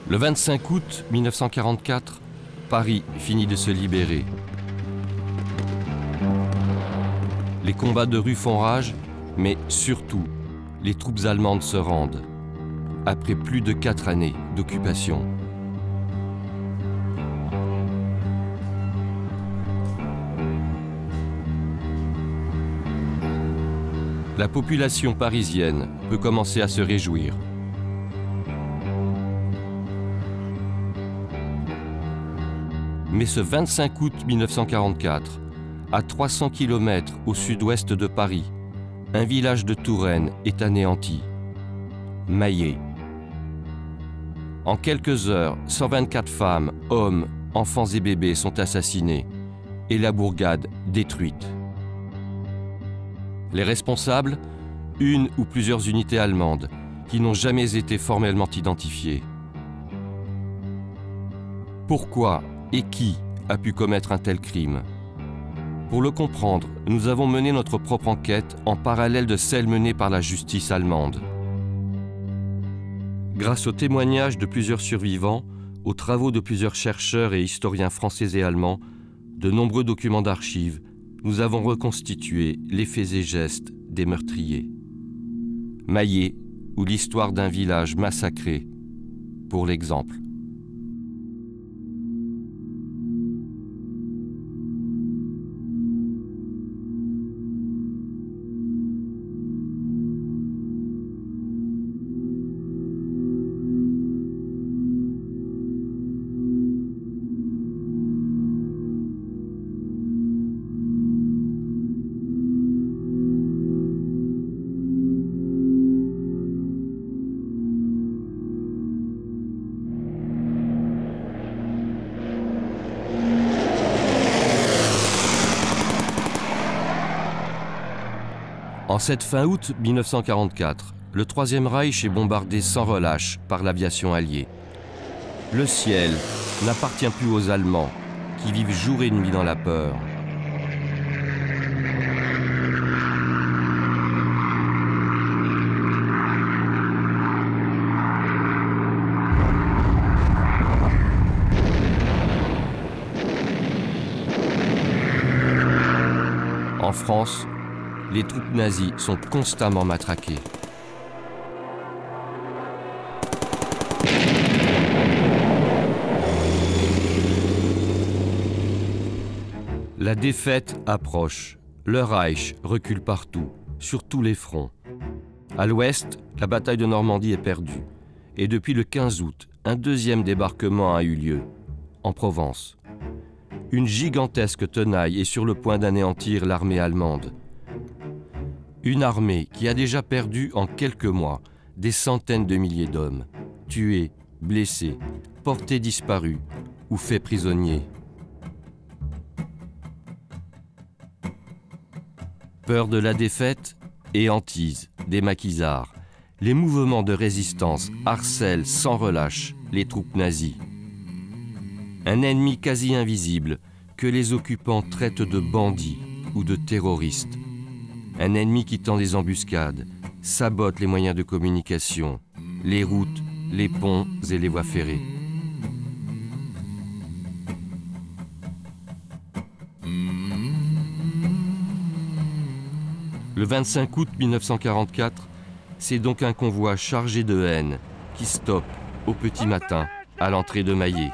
Le 25 août 1944, Paris finit de se libérer. Les combats de rue font rage, mais surtout, les troupes allemandes se rendent, après plus de 4 années d'occupation. La population parisienne peut commencer à se réjouir. Mais ce 25 août 1944, à 300 km au sud-ouest de Paris, un village de Touraine est anéanti, Maillé. En quelques heures, 124 femmes, hommes, enfants et bébés sont assassinés et la bourgade détruite. Les responsables, une ou plusieurs unités allemandes qui n'ont jamais été formellement identifiées. Pourquoi et qui a pu commettre un tel crime? Pour le comprendre, nous avons mené notre propre enquête en parallèle de celle menée par la justice allemande. Grâce aux témoignages de plusieurs survivants, aux travaux de plusieurs chercheurs et historiens français et allemands, de nombreux documents d'archives, nous avons reconstitué les faits et gestes des meurtriers. Maillé, ou l'histoire d'un village massacré, pour l'exemple. En cette fin août 1944, le Troisième Reich est bombardé sans relâche par l'aviation alliée. Le ciel n'appartient plus aux Allemands, qui vivent jour et nuit dans la peur. En France, les troupes nazies sont constamment matraquées. La défaite approche. Le Reich recule partout, sur tous les fronts. À l'ouest, la bataille de Normandie est perdue. Et depuis le 15 août, un deuxième débarquement a eu lieu, en Provence. Une gigantesque tenaille est sur le point d'anéantir l'armée allemande. Une armée qui a déjà perdu en quelques mois des centaines de milliers d'hommes, tués, blessés, portés disparus ou faits prisonniers. Peur de la défaite et hantise des maquisards, les mouvements de résistance harcèlent sans relâche les troupes nazies. Un ennemi quasi invisible que les occupants traitent de bandits ou de terroristes. Un ennemi qui tend des embuscades, sabote les moyens de communication, les routes, les ponts et les voies ferrées. Le 25 août 1944, c'est donc un convoi chargé de haine qui stoppe au petit matin à l'entrée de Maillé.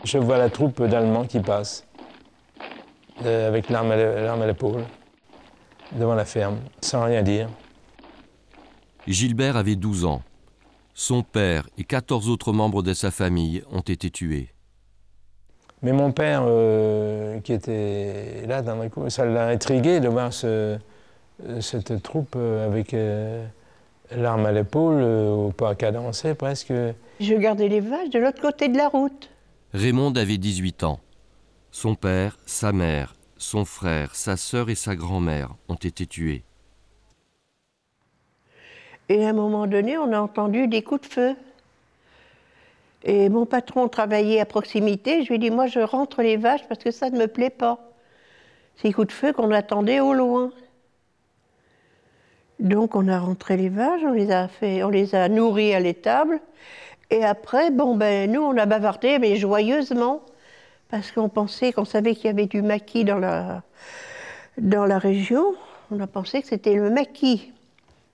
Je vois la troupe d'Allemands qui passe, avec l'arme à l'épaule, devant la ferme, sans rien dire. Gilbert avait 12 ans. Son père et 14 autres membres de sa famille ont été tués. Mais mon père, qui était là dans la cour, ça l'a intrigué de voir cette troupe avec l'arme à l'épaule, au pas cadencé presque. Je gardais les vaches de l'autre côté de la route. Raymond avait 18 ans. Son père, sa mère, son frère, sa sœur et sa grand-mère ont été tués. Et à un moment donné, on a entendu des coups de feu. Et mon patron travaillait à proximité. Je lui ai dit, moi, je rentre les vaches parce que ça ne me plaît pas. Ces coups de feu qu'on attendait au loin. Donc, on a rentré les vaches, on les a nourries à l'étable. Et après, bon, ben, nous, on a bavardé, mais joyeusement, parce qu'on savait qu'il y avait du maquis dans la région. On a pensé que c'était le maquis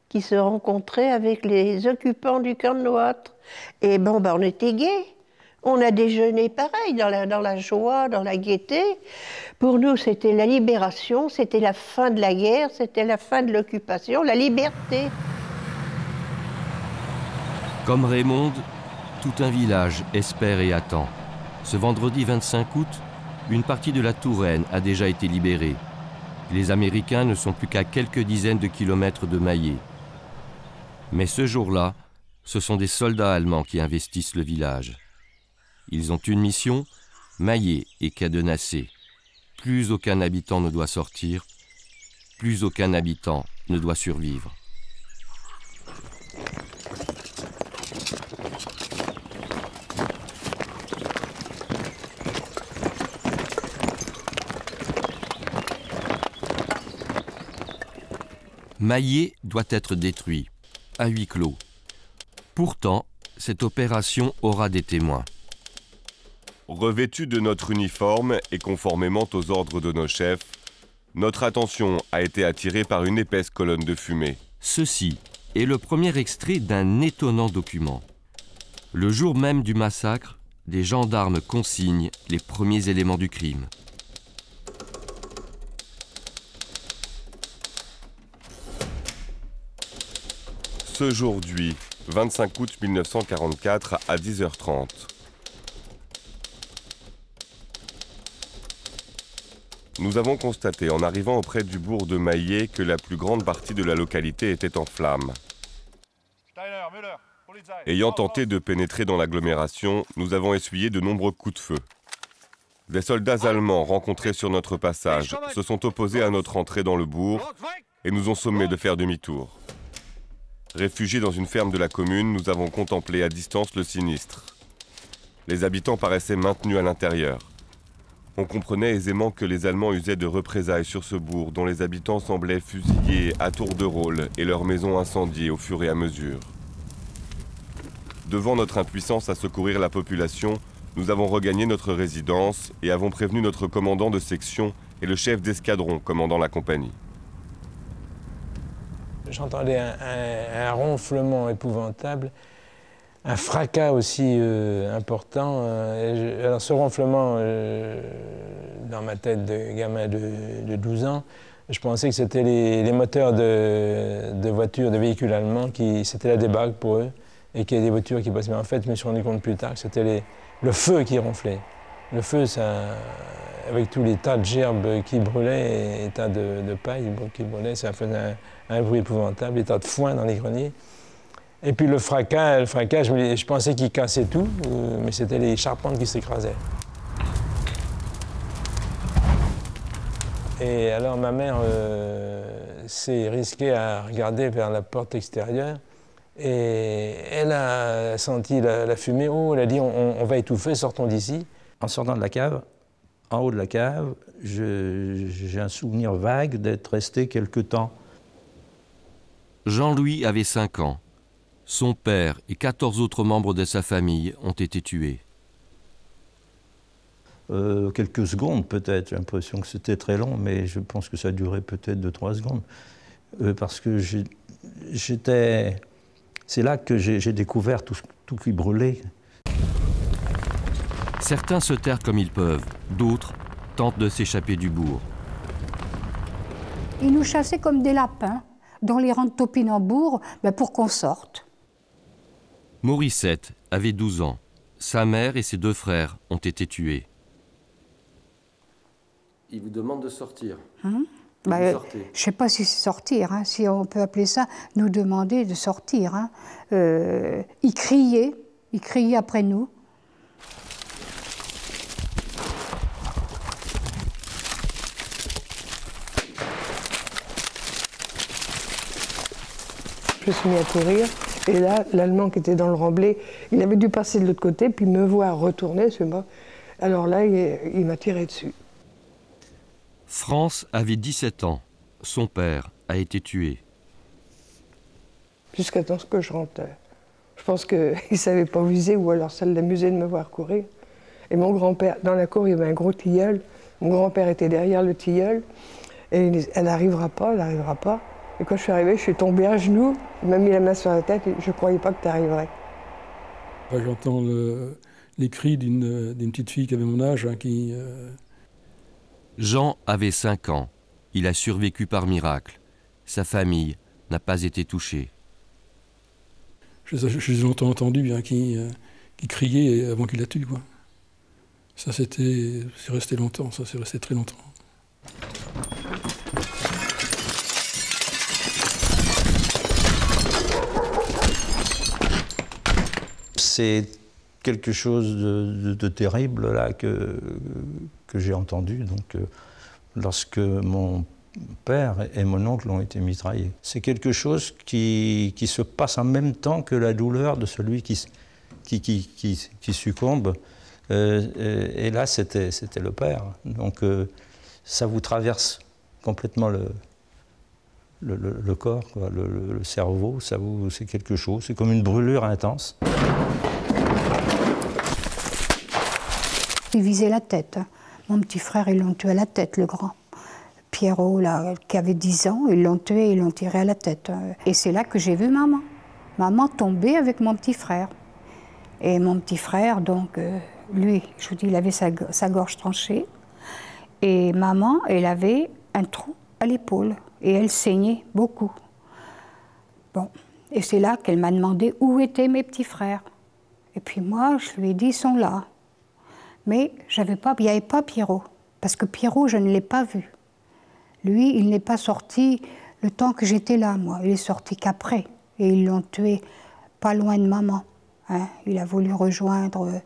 qui se rencontrait avec les occupants du camp de Noâtre. Et bon, ben, on était gais. On a déjeuné pareil, dans la joie, dans la gaieté. Pour nous, c'était la libération, c'était la fin de la guerre, c'était la fin de l'occupation, la liberté. Comme Raymonde, tout un village espère et attend. Ce vendredi 25 août, une partie de la Touraine a déjà été libérée. Les Américains ne sont plus qu'à quelques dizaines de kilomètres de Mayet. Mais ce jour-là, ce sont des soldats allemands qui investissent le village. Ils ont une mission, Mayet et cadenassé. Plus aucun habitant ne doit sortir, plus aucun habitant ne doit survivre. Mayet doit être détruit, à huis clos. Pourtant, cette opération aura des témoins. Revêtus de notre uniforme et conformément aux ordres de nos chefs, notre attention a été attirée par une épaisse colonne de fumée. Ceci est le premier extrait d'un étonnant document. Le jour même du massacre, des gendarmes consignent les premiers éléments du crime. Ce jour-là, 25 août 1944 à 10h30. Nous avons constaté en arrivant auprès du bourg de Mayet que la plus grande partie de la localité était en flammes. Ayant tenté de pénétrer dans l'agglomération, nous avons essuyé de nombreux coups de feu. Des soldats allemands rencontrés sur notre passage se sont opposés à notre entrée dans le bourg et nous ont sommés de faire demi-tour. Réfugiés dans une ferme de la commune, nous avons contemplé à distance le sinistre. Les habitants paraissaient maintenus à l'intérieur. On comprenait aisément que les Allemands usaient de représailles sur ce bourg dont les habitants semblaient fusillés à tour de rôle et leurs maisons incendiées au fur et à mesure. Devant notre impuissance à secourir la population, nous avons regagné notre résidence et avons prévenu notre commandant de section et le chef d'escadron commandant la compagnie. J'entendais un ronflement épouvantable, un fracas aussi important. Alors ce ronflement, dans ma tête de gamin de 12 ans, je pensais que c'était les moteurs de voitures, de véhicules allemands, c'était la débâcle pour eux, et qu'il y avait des voitures qui passaient. Mais en fait, je me suis rendu compte plus tard que c'était le feu qui ronflait. Le feu, ça, avec tous les tas de gerbes qui brûlaient et tas de paille qui brûlaient, ça faisait un bruit épouvantable, des tas de foin dans les greniers. Et puis le fracas je pensais qu'il cassait tout, mais c'était les charpentes qui s'écrasaient. Et alors ma mère s'est risquée à regarder vers la porte extérieure et elle a senti la fumée. Oh, elle a dit on va étouffer, sortons d'ici. En sortant de la cave, en haut de la cave, j'ai un souvenir vague d'être resté quelque temps. Jean-Louis avait 5 ans. Son père et 14 autres membres de sa famille ont été tués. Quelques secondes peut-être, j'ai l'impression que c'était très long, mais je pense que ça a duré peut-être 2-3 secondes. Parce que c'est là que j'ai découvert tout qui brûlait. Certains se terrent comme ils peuvent, d'autres tentent de s'échapper du bourg. Ils nous chassaient comme des lapins dans les rangs de topinambour pour qu'on sorte. Morissette avait 12 ans. Sa mère et ses 2 frères ont été tués. Il vous demande de sortir. Je ne sais pas si c'est sortir, si on peut appeler ça, nous demander de sortir. Ils criaient après nous. Je me suis mis à courir. Et là, l'Allemand qui était dans le remblai, il avait dû passer de l'autre côté, puis me voir retourner. Alors là, il m'a tiré dessus. France avait 17 ans. Son père a été tué. Jusqu'à temps que je rentre. Je pense qu'il ne savait pas viser, ou alors ça l'amusait de me voir courir. Et mon grand-père, dans la cour, il y avait un gros tilleul. Mon grand-père était derrière le tilleul. Et il disait, elle n'arrivera pas, elle n'arrivera pas. Et quand je suis arrivée, je suis tombée à genoux, il m'a mis la main sur la tête et je ne croyais pas que tu arriverais. J'entends les cris d'une petite fille qui avait mon âge, hein, qui... Jean avait 5 ans. Il a survécu par miracle. Sa famille n'a pas été touchée. Je les ai longtemps entendus, hein, qui criaient avant qu'il la tue, quoi. Ça, c'est resté longtemps, ça, c'est resté très longtemps. C'est quelque chose de terrible là que j'ai entendu donc, lorsque mon père et mon oncle ont été mitraillés. C'est quelque chose qui se passe en même temps que la douleur de celui qui succombe. Et là, c'était le père. Donc ça vous traverse complètement le corps, quoi, le cerveau. C'est quelque chose, c'est comme une brûlure intense. Il visait la tête. Mon petit frère, ils l'ont tué à la tête, le grand. Pierrot, là, qui avait 10 ans, ils l'ont tué, ils l'ont tiré à la tête. Et c'est là que j'ai vu maman. Maman tomber avec mon petit frère. Et mon petit frère, donc, lui, je vous dis, il avait sa gorge tranchée. Et maman, elle avait un trou à l'épaule. Et elle saignait beaucoup. Bon, et c'est là qu'elle m'a demandé où étaient mes petits frères. Et puis moi, je lui ai dit, ils sont là. Mais il n'y avait pas Pierrot, parce que Pierrot, je ne l'ai pas vu. Lui, il n'est pas sorti le temps que j'étais là, moi. Il est sorti qu'après. Et ils l'ont tué pas loin de maman. Hein. Il a voulu rejoindre,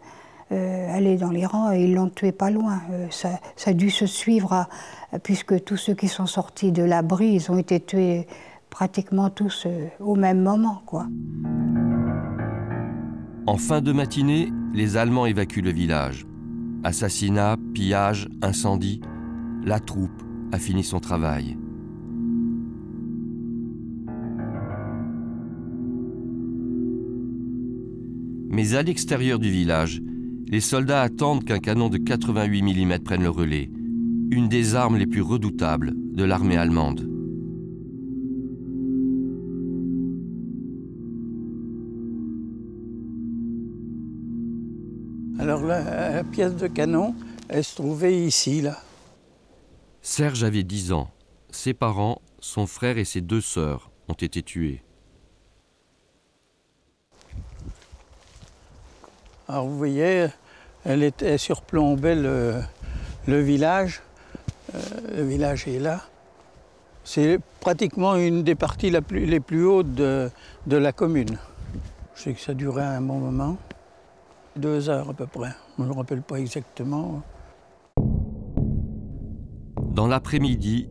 aller dans les rangs, et ils l'ont tué pas loin. Ça a dû se suivre, puisque tous ceux qui sont sortis de l'abri, ils ont été tués pratiquement tous au même moment, quoi. En fin de matinée, les Allemands évacuent le village. Assassinat, pillage, incendie, la troupe a fini son travail. Mais à l'extérieur du village, les soldats attendent qu'un canon de 88 mm prenne le relais, une des armes les plus redoutables de l'armée allemande. Alors la pièce de canon, elle se trouvait ici, là. Serge avait 10 ans. Ses parents, son frère et ses 2 sœurs ont été tués. Alors vous voyez, elle surplombait le village. Le village est là. C'est pratiquement une des parties les plus hautes de la commune. Je sais que ça durait un bon moment. 2 heures à peu près, je ne me rappelle pas exactement. Dans l'après-midi,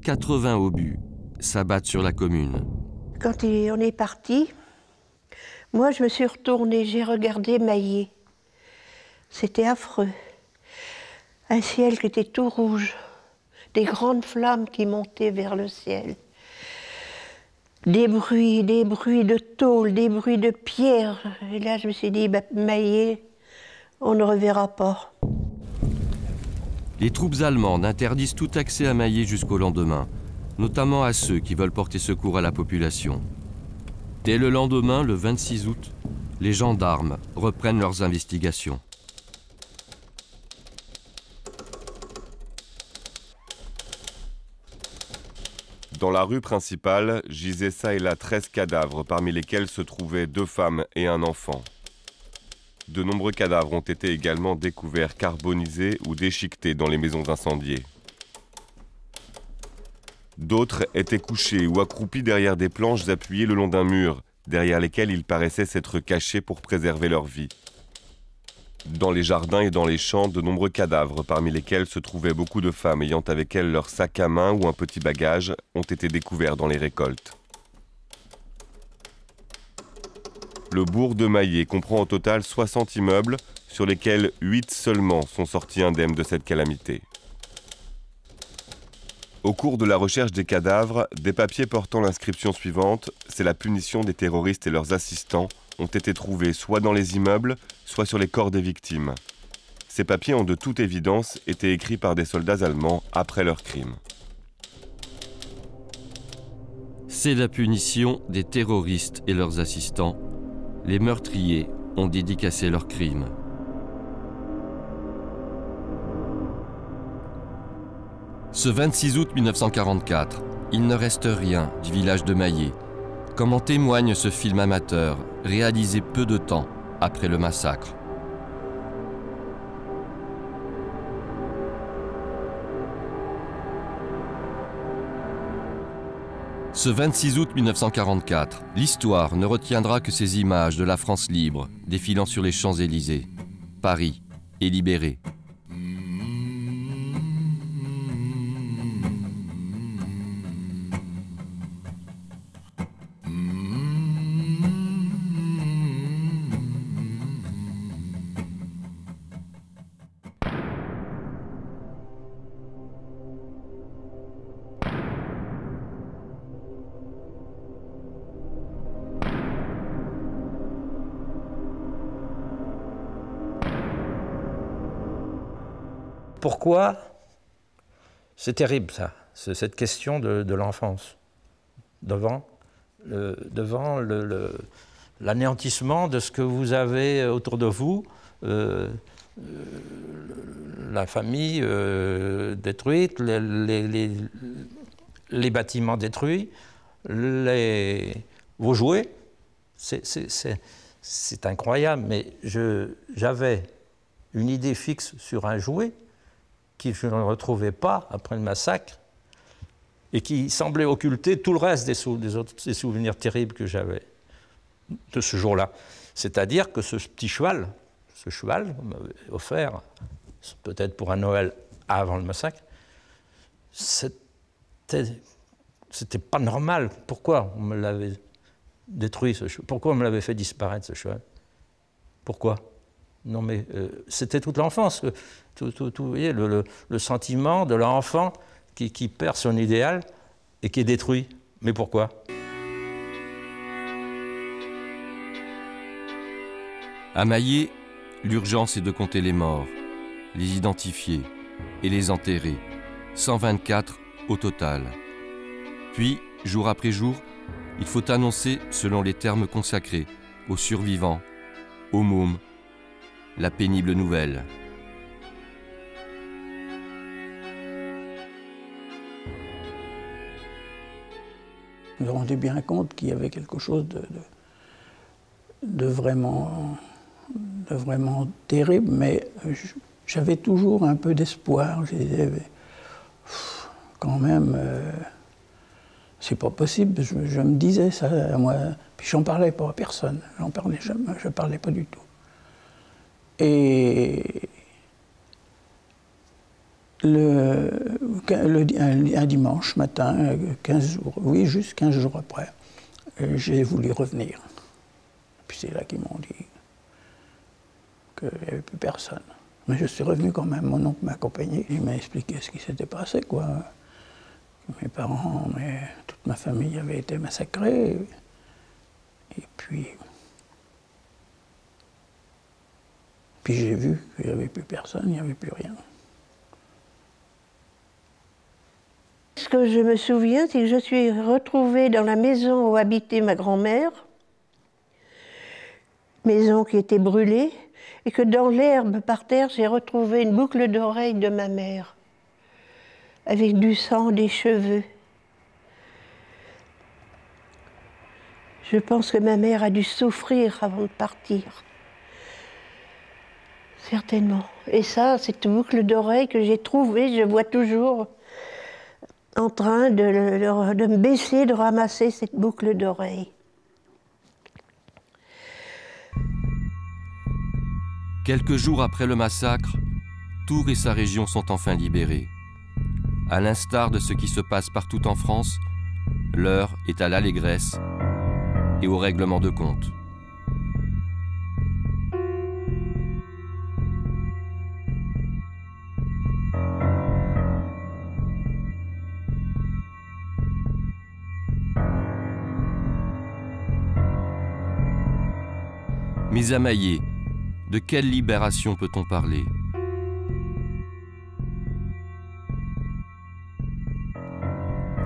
80 obus s'abattent sur la commune. Quand on est parti, moi je me suis retournée, j'ai regardé Maillé. C'était affreux. Un ciel qui était tout rouge, des grandes flammes qui montaient vers le ciel. Des bruits de tôle, des bruits de pierre. Et là, je me suis dit, Maillé, on ne reverra pas. Les troupes allemandes interdisent tout accès à Maillé jusqu'au lendemain, notamment à ceux qui veulent porter secours à la population. Dès le lendemain, le 26 août, les gendarmes reprennent leurs investigations. Dans la rue principale, gisaient ça et là 13 cadavres, parmi lesquels se trouvaient 2 femmes et un enfant. De nombreux cadavres ont été également découverts carbonisés ou déchiquetés dans les maisons incendiées. D'autres étaient couchés ou accroupis derrière des planches appuyées le long d'un mur, derrière lesquels ils paraissaient s'être cachés pour préserver leur vie. Dans les jardins et dans les champs, de nombreux cadavres, parmi lesquels se trouvaient beaucoup de femmes ayant avec elles leur sac à main ou un petit bagage, ont été découverts dans les récoltes. Le bourg de Maillé comprend au total 60 immeubles, sur lesquels 8 seulement sont sortis indemnes de cette calamité. Au cours de la recherche des cadavres, des papiers portant l'inscription suivante « C'est la punition des terroristes et leurs assistants » ont été trouvés soit dans les immeubles, soit sur les corps des victimes. Ces papiers ont de toute évidence été écrits par des soldats allemands après leur crime. C'est la punition des terroristes et leurs assistants. Les meurtriers ont dédicacé leurs crimes. Ce 26 août 1944, il ne reste rien du village de Maillé, comme en témoigne ce film amateur, réalisé peu de temps après le massacre. Ce 26 août 1944, l'histoire ne retiendra que ces images de la France libre défilant sur les Champs-Élysées. Paris est libéré. Pourquoi? C'est terrible ça, cette question de l'enfance, devant l'anéantissement de ce que vous avez autour de vous, la famille détruite, les bâtiments détruits, vos jouets, c'est incroyable, mais j'avais une idée fixe sur un jouet que je ne retrouvais pas après le massacre et qui semblait occulter tout le reste des souvenirs terribles que j'avais de ce jour-là. C'est-à-dire que ce petit cheval, qu'on m'avait offert, peut-être pour un Noël avant le massacre, c'était pas normal. Pourquoi on me l'avait détruit, ce cheval? Pourquoi on me l'avait fait disparaître, ce cheval? Pourquoi? Non, mais c'était toute l'enfance. Vous voyez, le sentiment de l'enfant qui perd son idéal et qui est détruit. Mais pourquoi? À Maillé, l'urgence est de compter les morts, les identifier et les enterrer. 124 au total. Puis, jour après jour, il faut annoncer, selon les termes consacrés, aux survivants, aux mômes, la pénible nouvelle. Je me rendais bien compte qu'il y avait quelque chose de vraiment terrible, mais j'avais toujours un peu d'espoir. Je disais, quand même, c'est pas possible. Je me disais ça, moi. Puis j'en parlais pas à personne. Je parlais pas du tout. Et un dimanche matin, 15 jours, oui, juste 15 jours après, j'ai voulu revenir. Puis c'est là qu'ils m'ont dit qu'il n'y avait plus personne. Mais je suis revenu quand même, mon oncle m'a accompagné, il m'a expliqué ce qui s'était passé, quoi. Mes parents, toute ma famille avait été massacrée. Et puis j'ai vu qu'il n'y avait plus personne, il n'y avait plus rien. Ce que je me souviens, c'est que je suis retrouvée dans la maison où habitait ma grand-mère, maison qui était brûlée, et que dans l'herbe par terre, j'ai retrouvé une boucle d'oreille de ma mère, avec du sang, des cheveux. Je pense que ma mère a dû souffrir avant de partir. Certainement. Et ça, cette boucle d'oreille que j'ai trouvée, je vois toujours en train de me baisser, de ramasser cette boucle d'oreille. Quelques jours après le massacre, Tours et sa région sont enfin libérés. À l'instar de ce qui se passe partout en France, l'heure est à l'allégresse et au règlement de compte. Mais à Maillé, de quelle libération peut-on parler?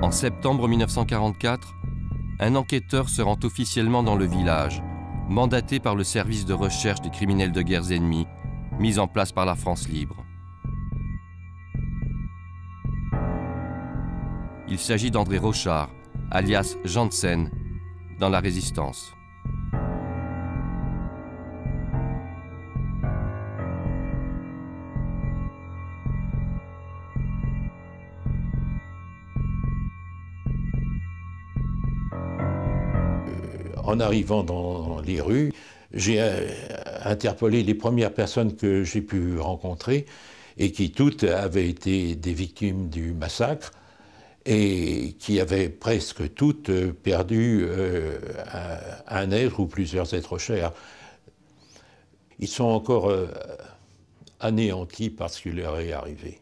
En septembre 1944, un enquêteur se rend officiellement dans le village, mandaté par le service de recherche des criminels de guerre ennemis, mis en place par la France libre. Il s'agit d'André Rochard, alias Janssen, dans la Résistance. En arrivant dans les rues, j'ai interpellé les premières personnes que j'ai pu rencontrer et qui toutes avaient été des victimes du massacre et qui avaient presque toutes perdu un être ou plusieurs êtres chers. Ils sont encore anéantis par ce qui leur est arrivé.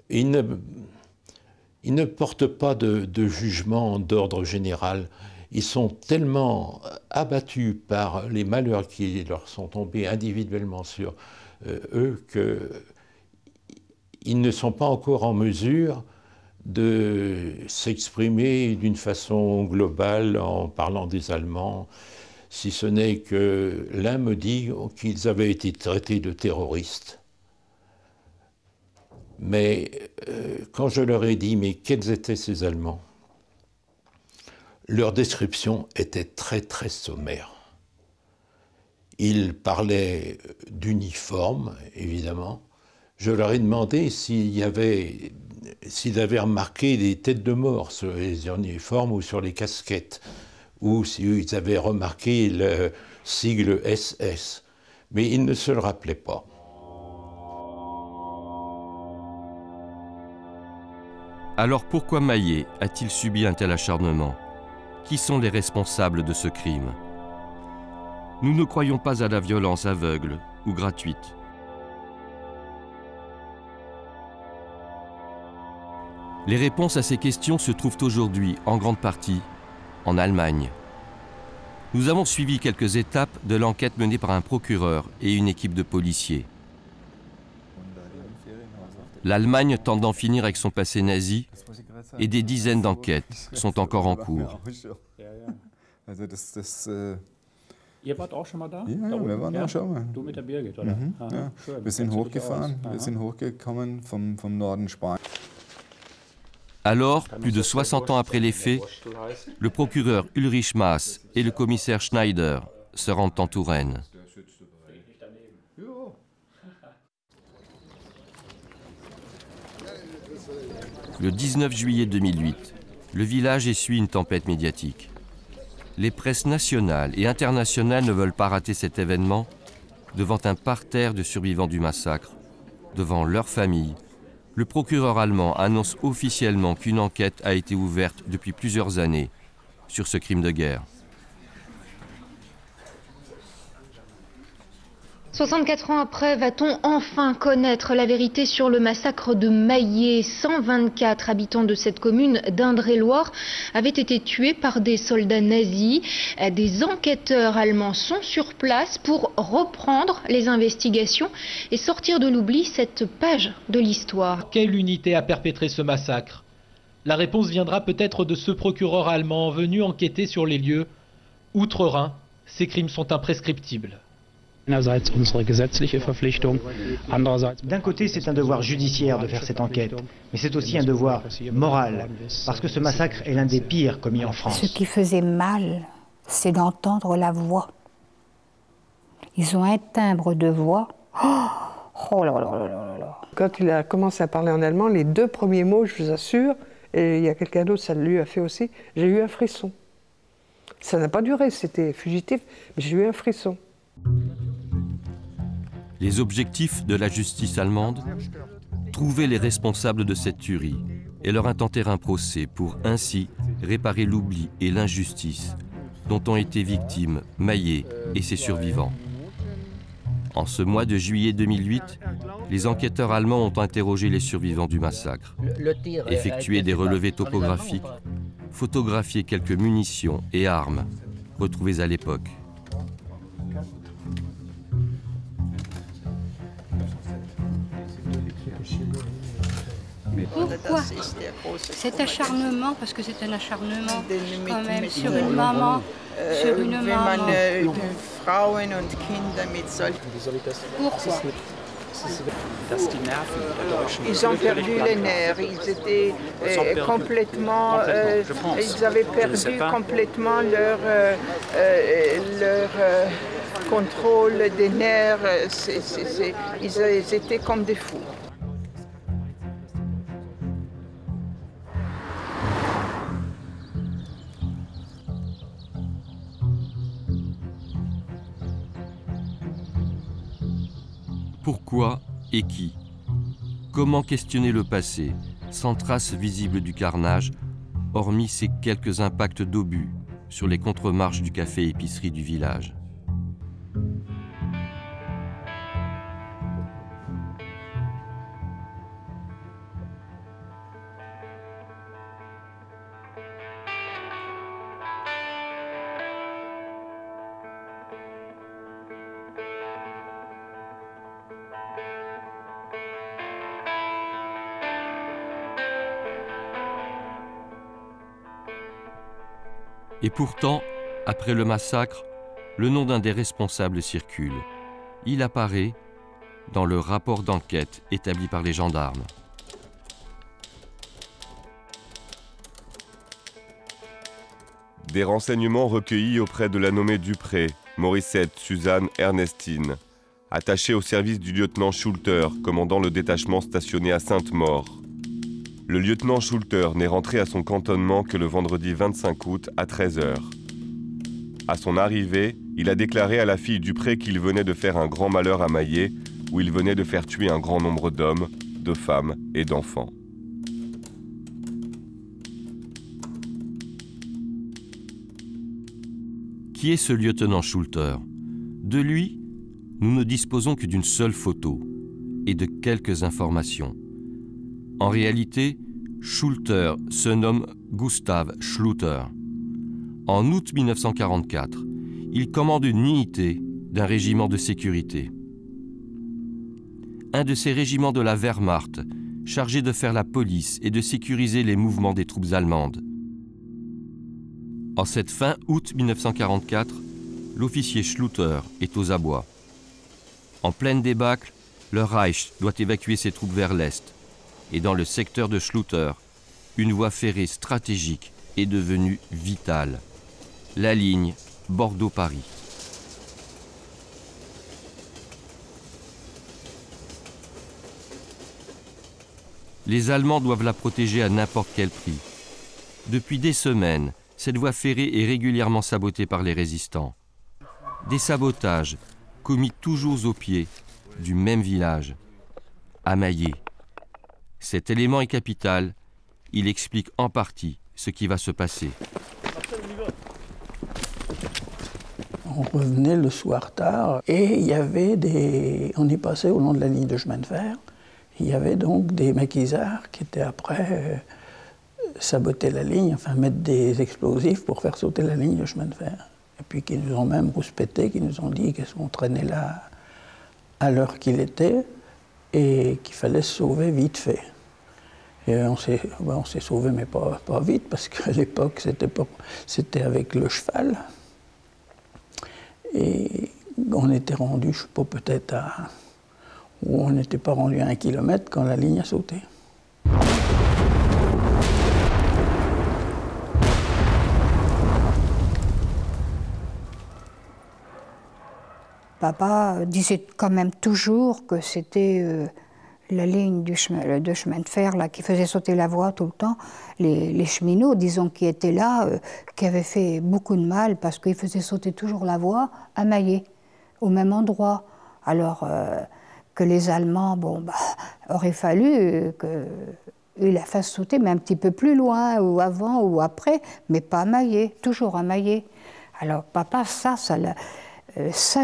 Ils ne portent pas de jugement d'ordre général. Ils sont tellement abattus par les malheurs qui leur sont tombés individuellement sur eux qu'ils ne sont pas encore en mesure de s'exprimer d'une façon globale en parlant des Allemands, si ce n'est que l'un me dit qu'ils avaient été traités de terroristes. Mais quand je leur ai dit, mais quels étaient ces Allemands ? Leur description était très très sommaire. Ils parlaient d'uniformes, évidemment. Je leur ai demandé s'ils avaient remarqué des têtes de mort sur les uniformes ou sur les casquettes, ou s'ils avaient remarqué le sigle SS. Mais ils ne se le rappelaient pas. Alors pourquoi Maillé a-t-il subi un tel acharnement? Qui sont les responsables de ce crime? Nous ne croyons pas à la violence aveugle ou gratuite. Les réponses à ces questions se trouvent aujourd'hui, en grande partie, en Allemagne. Nous avons suivi quelques étapes de l'enquête menée par un procureur et une équipe de policiers. L'Allemagne tente d'en finir avec son passé nazi et des dizaines d'enquêtes sont encore en cours. Ihr wart auch schon mal da? Ja, wir waren da schon mal. Du mit der Birgit, oder? Ja. Wir sind hochgefahren, wir sind hochgekommen vom Norden Spaniens. Alors, plus de 60 ans après les faits, le procureur Ulrich Maaß et le commissaire Schneider se rendent en Touraine. Le 19 juillet 2008, le village essuie une tempête médiatique. Les presses nationales et internationales ne veulent pas rater cet événement devant un parterre de survivants du massacre, devant leurs familles. Le procureur allemand annonce officiellement qu'une enquête a été ouverte depuis plusieurs années sur ce crime de guerre. 64 ans après, va-t-on enfin connaître la vérité sur le massacre de Maillé? 124 habitants de cette commune d'Indre-et-Loire avaient été tués par des soldats nazis. Des enquêteurs allemands sont sur place pour reprendre les investigations et sortir de l'oubli cette page de l'histoire. Quelle unité a perpétré ce massacre? La réponse viendra peut-être de ce procureur allemand venu enquêter sur les lieux. Outre-Rhin, ces crimes sont imprescriptibles. D'un côté, c'est un devoir judiciaire de faire cette enquête, mais c'est aussi un devoir moral, parce que ce massacre est l'un des pires commis en France. Ce qui faisait mal, c'est d'entendre la voix. Ils ont un timbre de voix. Oh là là là là là. Quand il a commencé à parler en allemand, les 2 premiers mots, je vous assure, et il y a quelqu'un d'autre, ça lui a fait aussi, j'ai eu un frisson. Ça n'a pas duré, c'était fugitif, mais j'ai eu un frisson. Les objectifs de la justice allemande, trouver les responsables de cette tuerie et leur intenter un procès pour ainsi réparer l'oubli et l'injustice dont ont été victimes Maillé et ses survivants. En ce mois de juillet 2008, les enquêteurs allemands ont interrogé les survivants du massacre, effectué des relevés topographiques, photographié quelques munitions et armes retrouvées à l'époque. Pourquoi cet acharnement, parce que c'est un acharnement quand même sur une maman, Pourquoi? Ils ont perdu les nerfs, ils étaient complètement, ils avaient perdu complètement leur contrôle des nerfs, ils étaient comme des fous. Pourquoi et qui? Comment questionner le passé, sans trace visible du carnage, hormis ces quelques impacts d'obus sur les contre-marches du café-épicerie du village? Et pourtant, après le massacre, le nom d'un des responsables circule. Il apparaît dans le rapport d'enquête établi par les gendarmes. Des renseignements recueillis auprès de la nommée Dupré, Morissette, Suzanne, Ernestine, attachée au service du lieutenant Schulter, commandant le détachement stationné à Sainte-Maure. Le lieutenant Schulter n'est rentré à son cantonnement que le vendredi 25 août à 13 h. À son arrivée, il a déclaré à la fille Dupré qu'il venait de faire un grand malheur à Maillé, où il venait de faire tuer un grand nombre d'hommes, de femmes et d'enfants. Qui est ce lieutenant Schulter? De lui, nous ne disposons que d'une seule photo et de quelques informations. En réalité, Schulter se nomme Gustav Schluter. En août 1944, il commande une unité d'un régiment de sécurité. Un de ces régiments de la Wehrmacht, chargé de faire la police et de sécuriser les mouvements des troupes allemandes. En cette fin août 1944, l'officier Schluter est aux abois. En pleine débâcle, le Reich doit évacuer ses troupes vers l'est. Et dans le secteur de Schluter, une voie ferrée stratégique est devenue vitale. La ligne Bordeaux-Paris. Les Allemands doivent la protéger à n'importe quel prix. Depuis des semaines, cette voie ferrée est régulièrement sabotée par les résistants. Des sabotages commis toujours au pied du même village, à Maillé. Cet élément est capital, il explique en partie ce qui va se passer. On revenait le soir tard et il y avait on y passait au long de la ligne de chemin de fer. Il y avait donc des maquisards qui étaient après saboter la ligne, enfin mettre des explosifs pour faire sauter la ligne de chemin de fer. Et puis qui nous ont même rouspété, qui nous ont dit qu'est-ce qu'on traînait là à l'heure qu'il était et qu'il fallait se sauver vite fait. Et on s'est sauvé, mais pas vite, parce qu'à l'époque, c'était avec le cheval. Et on était rendu, je ne sais pas, peut-être à... Ou on n'était pas rendu à 1 kilomètre quand la ligne a sauté. Papa disait quand même toujours que c'était la ligne de chemin de fer là, qui faisait sauter la voie tout le temps. Les cheminots, disons, qui étaient là, qui avaient fait beaucoup de mal parce qu'ils faisaient sauter toujours la voie à Maillé, au même endroit. Alors que les Allemands, aurait fallu qu'ils la fassent sauter, mais un petit peu plus loin, ou avant, ou après, mais pas à Maillé, toujours à Maillé. Alors papa, ça,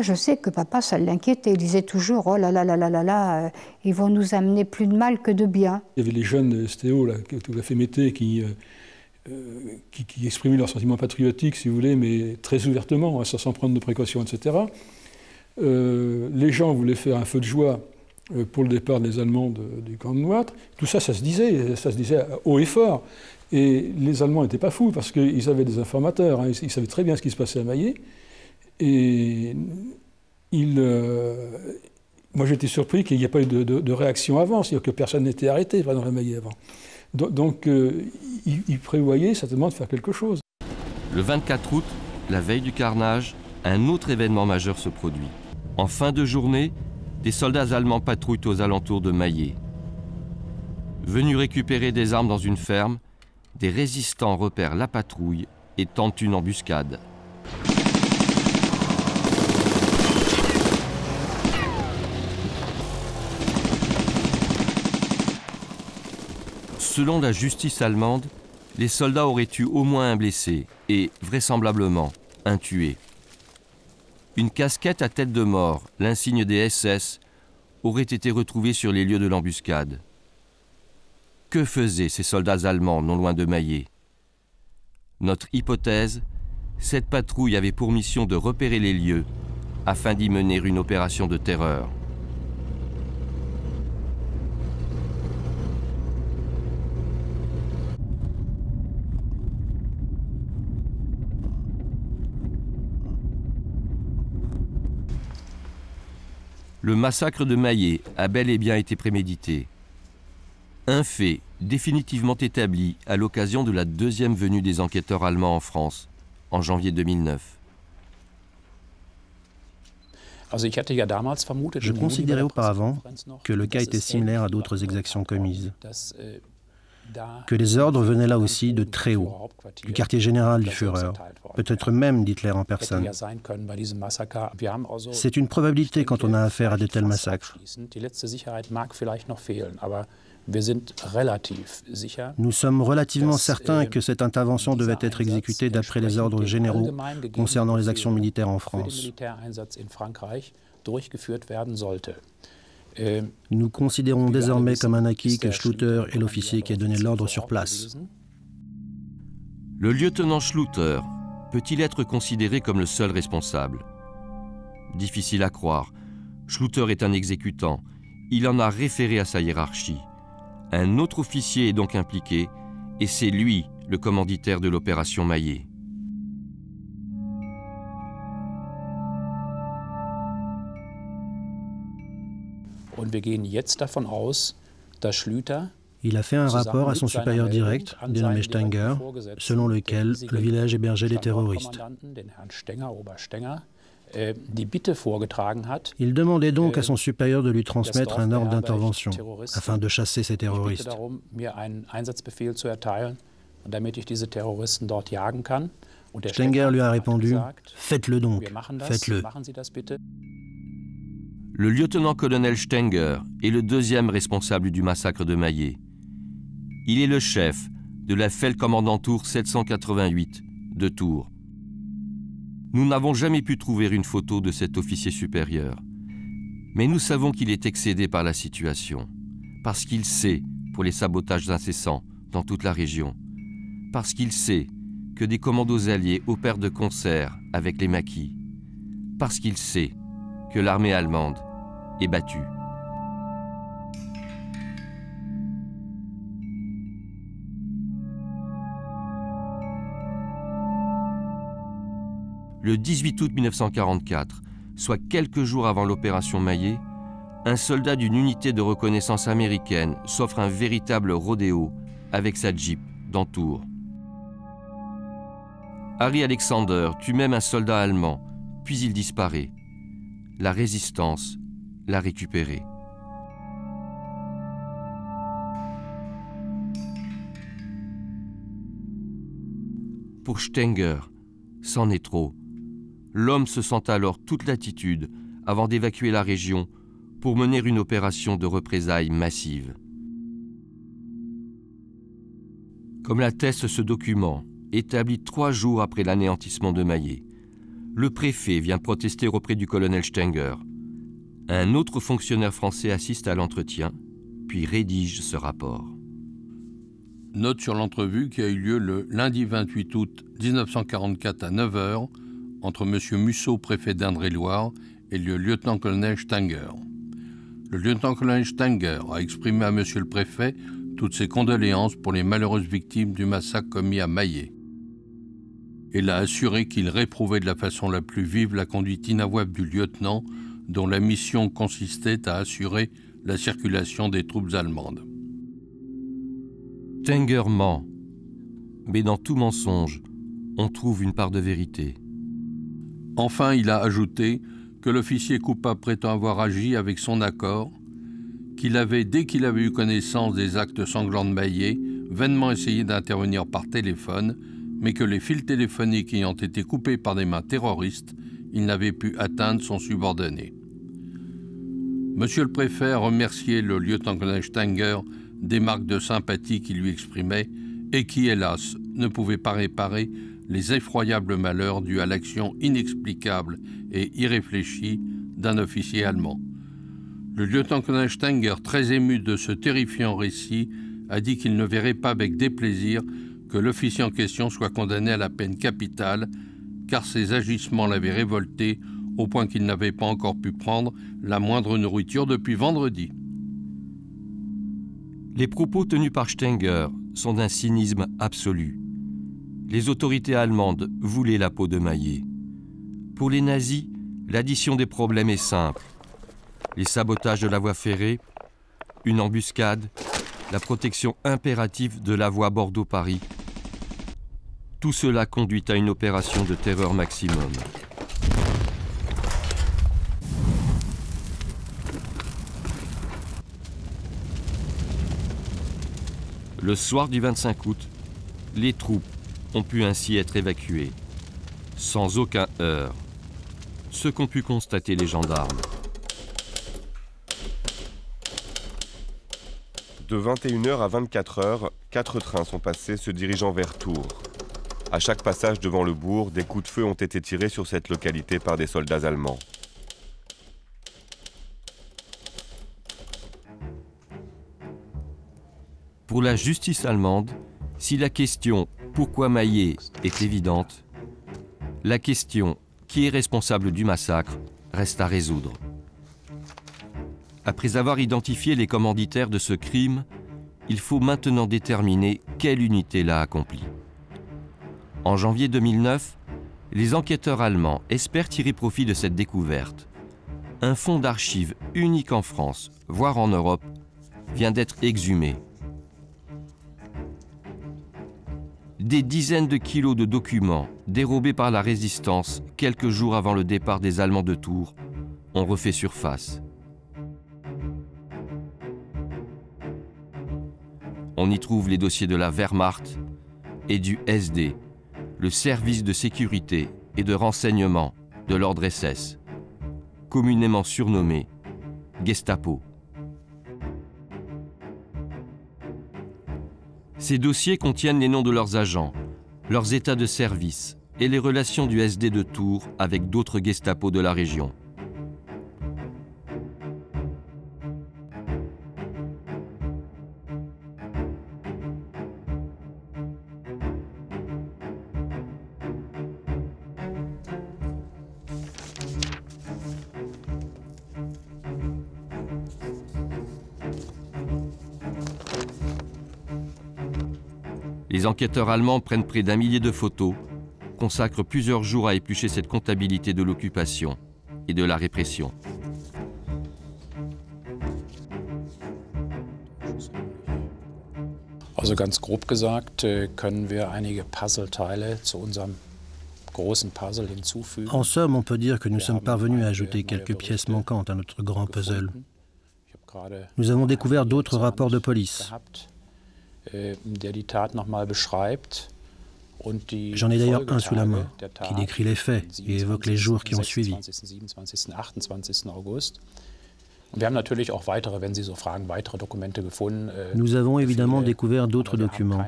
je sais que papa, ça l'inquiétait. Il disait toujours, oh là là là là là là, ils vont nous amener plus de mal que de bien. Il y avait les jeunes STO, là, tout à fait métés, qui exprimaient leurs sentiments patriotiques, si vous voulez, mais très ouvertement, sans prendre de précautions, etc. Les gens voulaient faire un feu de joie pour le départ des Allemands du camp de Nouâtre. Tout ça, ça se disait haut et fort. Et les Allemands n'étaient pas fous parce qu'ils avaient des informateurs, hein, ils savaient très bien ce qui se passait à Maillé. Et moi j'étais surpris qu'il n'y ait pas eu de réaction avant, c'est-à-dire que personne n'était arrêté dans la Maillé avant. Donc ils prévoyaient certainement de faire quelque chose. Le 24 août, la veille du carnage, un autre événement majeur se produit. En fin de journée, des soldats allemands patrouillent aux alentours de Maillé. Venus récupérer des armes dans une ferme, des résistants repèrent la patrouille et tentent une embuscade. Selon la justice allemande, les soldats auraient eu au moins un blessé et, vraisemblablement, un tué. Une casquette à tête de mort, l'insigne des SS, aurait été retrouvée sur les lieux de l'embuscade. Que faisaient ces soldats allemands non loin de Maillé? Notre hypothèse, cette patrouille avait pour mission de repérer les lieux afin d'y mener une opération de terreur. Le massacre de Maillé a bel et bien été prémédité. Un fait définitivement établi à l'occasion de la deuxième venue des enquêteurs allemands en France, en janvier 2009. Je considérais auparavant que le cas était similaire à d'autres exactions commises, que les ordres venaient là aussi de très haut, du quartier général du Führer, peut-être même d'Hitler en personne. C'est une probabilité quand on a affaire à de tels massacres. Nous sommes relativement certains que cette intervention devait être exécutée d'après les ordres généraux concernant les actions militaires en France. Nous considérons désormais comme un acquis que Schluter est l'officier qui a donné l'ordre sur place. Le lieutenant Schluter peut-il être considéré comme le seul responsable? Difficile à croire. Schluter est un exécutant. Il en a référé à sa hiérarchie. Un autre officier est donc impliqué, et c'est lui le commanditaire de l'opération Maillé. Il a fait un rapport à son supérieur direct, dénommé Stenger, selon lequel le village hébergeait des terroristes. Il demandait donc à son supérieur de lui transmettre un ordre d'intervention afin de chasser ces terroristes. Stenger lui a répondu « Faites-le donc, faites-le ». Le lieutenant-colonel Stenger est le deuxième responsable du massacre de Maillé. Il est le chef de la Feldkommandantur 788 de Tours. Nous n'avons jamais pu trouver une photo de cet officier supérieur. Mais nous savons qu'il est excédé par la situation, parce qu'il sait pour les sabotages incessants dans toute la région, parce qu'il sait que des commandos alliés opèrent de concert avec les maquis, parce qu'il sait que l'armée allemande est battue. Le 18 août 1944, soit quelques jours avant l'opération Maillé, un soldat d'une unité de reconnaissance américaine s'offre un véritable rodéo avec sa Jeep dans Tours. Harry Alexander tue même un soldat allemand, puis il disparaît. La résistance l'a récupéré. Pour Stenger, c'en est trop. L'homme se sent alors toute latitude avant d'évacuer la région pour mener une opération de représailles massive. Comme l'atteste ce document, établi 3 jours après l'anéantissement de Maillé, le préfet vient protester auprès du colonel Stenger. Un autre fonctionnaire français assiste à l'entretien, puis rédige ce rapport. Note sur l'entrevue qui a eu lieu le lundi 28 août 1944 à 9 h entre M. Mussot, préfet d'Indre-et-Loire, et le lieutenant-colonel Stenger. Le lieutenant-colonel Stenger a exprimé à monsieur le préfet toutes ses condoléances pour les malheureuses victimes du massacre commis à Maillé. Il a assuré qu'il réprouvait de la façon la plus vive la conduite inavouable du lieutenant, dont la mission consistait à assurer la circulation des troupes allemandes. Stenger ment, mais dans tout mensonge, on trouve une part de vérité. Enfin, il a ajouté que l'officier coupable prétend avoir agi avec son accord, qu'il avait, dès qu'il avait eu connaissance des actes sanglants de Maillé, vainement essayé d'intervenir par téléphone, mais que les fils téléphoniques ayant été coupés par des mains terroristes, il n'avait pu atteindre son subordonné. Monsieur le préfet a remercié le lieutenant-colonel Stenger des marques de sympathie qu'il lui exprimait et qui, hélas, ne pouvaient pas réparer les effroyables malheurs dus à l'action inexplicable et irréfléchie d'un officier allemand. Le lieutenant-colonel Stenger, très ému de ce terrifiant récit, a dit qu'il ne verrait pas avec déplaisir que l'officier en question soit condamné à la peine capitale, car ses agissements l'avaient révolté au point qu'il n'avait pas encore pu prendre la moindre nourriture depuis vendredi. Les propos tenus par Stenger sont d'un cynisme absolu. Les autorités allemandes voulaient la peau de Maillé. Pour les nazis, l'addition des problèmes est simple. Les sabotages de la voie ferrée, une embuscade, la protection impérative de la voie Bordeaux-Paris. Tout cela conduit à une opération de terreur maximum. Le soir du 25 août, les troupes ont pu ainsi être évacuées, sans aucun heurt, ce qu'ont pu constater les gendarmes. De 21h à 24h, 4 trains sont passés se dirigeant vers Tours. À chaque passage devant le bourg, des coups de feu ont été tirés sur cette localité par des soldats allemands. Pour la justice allemande, si la question « Pourquoi Maillé ?» est évidente, la question « Qui est responsable du massacre ?» reste à résoudre. Après avoir identifié les commanditaires de ce crime, il faut maintenant déterminer quelle unité l'a accompli. En janvier 2009, les enquêteurs allemands espèrent tirer profit de cette découverte. Un fonds d'archives unique en France, voire en Europe, vient d'être exhumé. Des dizaines de kilos de documents dérobés par la résistance quelques jours avant le départ des Allemands de Tours ont refait surface. On y trouve les dossiers de la Wehrmacht et du SD, le service de sécurité et de renseignement de l'ordre SS, communément surnommé Gestapo. Ces dossiers contiennent les noms de leurs agents, leurs états de service et les relations du SD de Tours avec d'autres Gestapo de la région. Les enquêteurs allemands prennent près d'1 millier de photos, consacrent plusieurs jours à éplucher cette comptabilité de l'occupation et de la répression. Also ganz grob gesagt können wir einige Puzzleteile zu unserem großen Puzzle hinzufügen. En somme, on peut dire que nous sommes parvenus à ajouter quelques pièces manquantes à notre grand puzzle. Nous avons découvert d'autres rapports de police. J'en ai d'ailleurs un sous la main, qui décrit les faits et évoque les jours qui ont suivi. Nous avons évidemment découvert d'autres documents,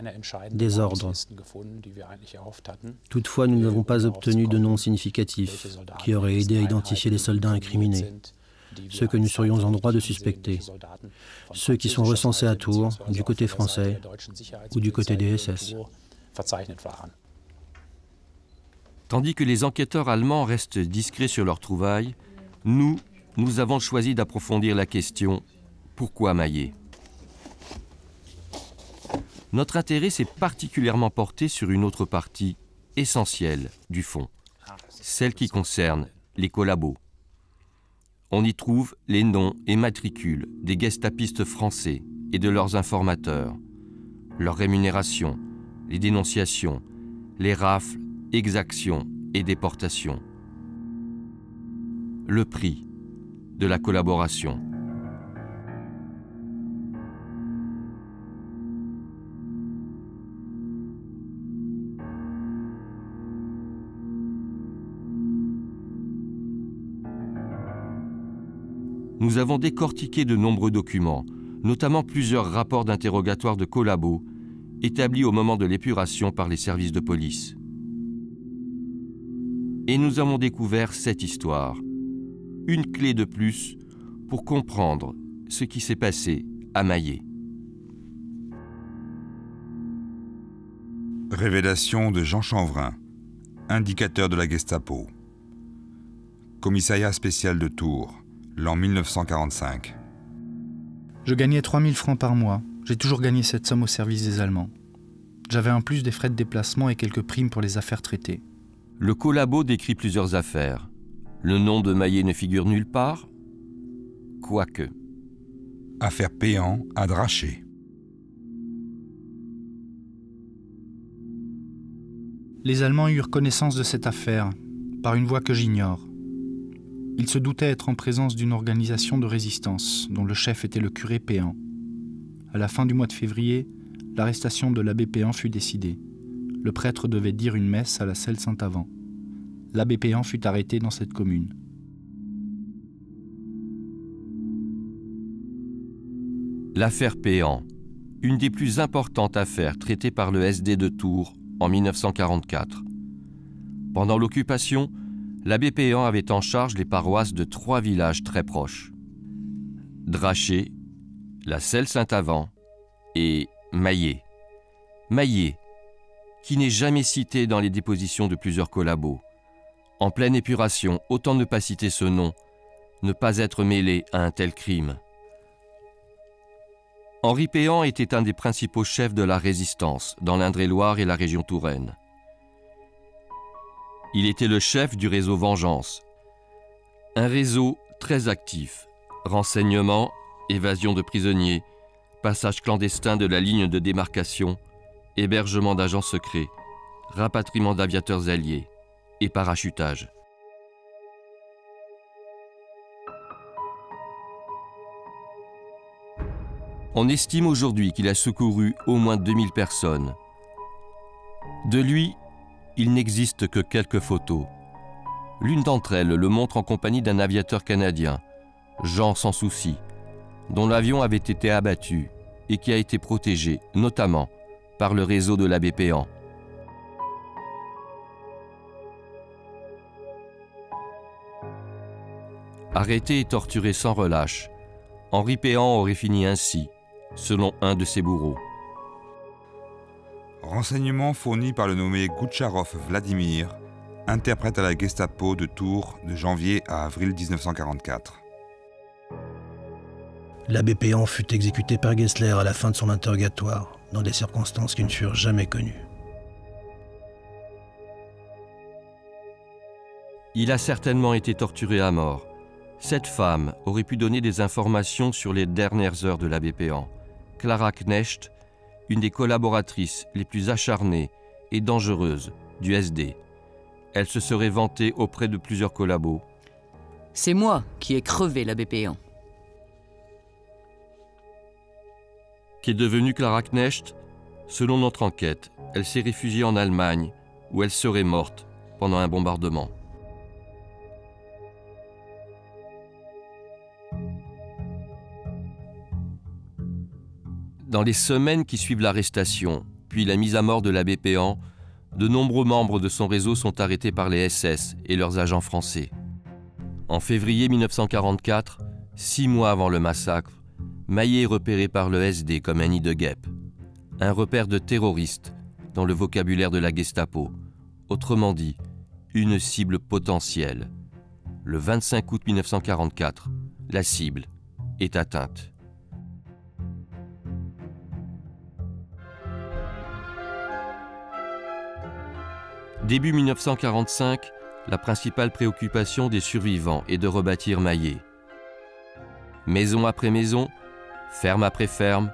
des ordres. Toutefois, nous n'avons pas obtenu de noms significatifs qui auraient aidé à identifier les soldats incriminés, ceux que nous serions en droit de suspecter, ceux qui sont recensés à Tours, du côté français ou du côté des SS. Tandis que les enquêteurs allemands restent discrets sur leurs trouvailles, nous, nous avons choisi d'approfondir la question « Pourquoi Maillé ?» Notre intérêt s'est particulièrement porté sur une autre partie essentielle du fond, celle qui concerne les collabos. On y trouve les noms et matricules des gestapistes français et de leurs informateurs, leurs rémunérations, les dénonciations, les rafles, exactions et déportations. Le prix de la collaboration. Nous avons décortiqué de nombreux documents, notamment plusieurs rapports d'interrogatoire de collabos établis au moment de l'épuration par les services de police. Et nous avons découvert cette histoire, une clé de plus pour comprendre ce qui s'est passé à Maillé. Révélation de Jean Chanvrin, indicateur de la Gestapo. Commissariat spécial de Tours, l'an 1945. Je gagnais 3000 francs par mois. J'ai toujours gagné cette somme au service des Allemands. J'avais en plus des frais de déplacement et quelques primes pour les affaires traitées. Le collabo décrit plusieurs affaires. Le nom de Maillé ne figure nulle part, quoique. Affaire Péan à Draché. Les Allemands eurent connaissance de cette affaire, par une voie que j'ignore. Ils se doutaient être en présence d'une organisation de résistance, dont le chef était le curé Péan. À la fin du mois de février, l'arrestation de l'abbé Péan fut décidée. Le prêtre devait dire une messe à la Selle Saint-Avant. L'abbé Péan fut arrêté dans cette commune. L'affaire Péan, une des plus importantes affaires traitées par le SD de Tours en 1944. Pendant l'occupation, l'abbé Péan avait en charge les paroisses de 3 villages très proches. Draché, la Selle Saint-Avant et Maillé. Maillé, qui n'est jamais cité dans les dépositions de plusieurs collabos. En pleine épuration, autant ne pas citer ce nom, ne pas être mêlé à un tel crime. Henri Péan était un des principaux chefs de la résistance dans l'Indre-et-Loire et la région Touraine. Il était le chef du réseau Vengeance, un réseau très actif, renseignements, évasion de prisonniers, passage clandestin de la ligne de démarcation, hébergement d'agents secrets, rapatriement d'aviateurs alliés et parachutage. On estime aujourd'hui qu'il a secouru au moins 2000 personnes. De lui, il n'existe que quelques photos. L'une d'entre elles le montre en compagnie d'un aviateur canadien, Jean Sans Souci, dont l'avion avait été abattu et qui a été protégé, notamment, par le réseau de l'abbé Péan. Arrêté et torturé sans relâche, Henri Péan aurait fini ainsi, selon un de ses bourreaux. Renseignements fournis par le nommé Goutcharov Vladimir, interprète à la Gestapo de Tours de janvier à avril 1944. L'abbé Péan fut exécuté par Gessler à la fin de son interrogatoire, dans des circonstances qui ne furent jamais connues. Il a certainement été torturé à mort. Cette femme aurait pu donner des informations sur les dernières heures de l'abbé Péan. Clara Knecht, une des collaboratrices les plus acharnées et dangereuses du SD. Elle se serait vantée auprès de plusieurs collabos. C'est moi qui ai crevé l'abbé Péan. Qu'est devenue Clara Knecht? Selon notre enquête, elle s'est réfugiée en Allemagne, où elle serait morte pendant un bombardement. Dans les semaines qui suivent l'arrestation, puis la mise à mort de l'abbé Péan, de nombreux membres de son réseau sont arrêtés par les SS et leurs agents français. En février 1944, 6 mois avant le massacre, Maillé est repéré par le SD comme un nid de guêpes, un repère de terroristes dans le vocabulaire de la Gestapo, autrement dit, une cible potentielle. Le 25 août 1944, la cible est atteinte. Début 1945, la principale préoccupation des survivants est de rebâtir Mayet. Maison après maison, ferme après ferme,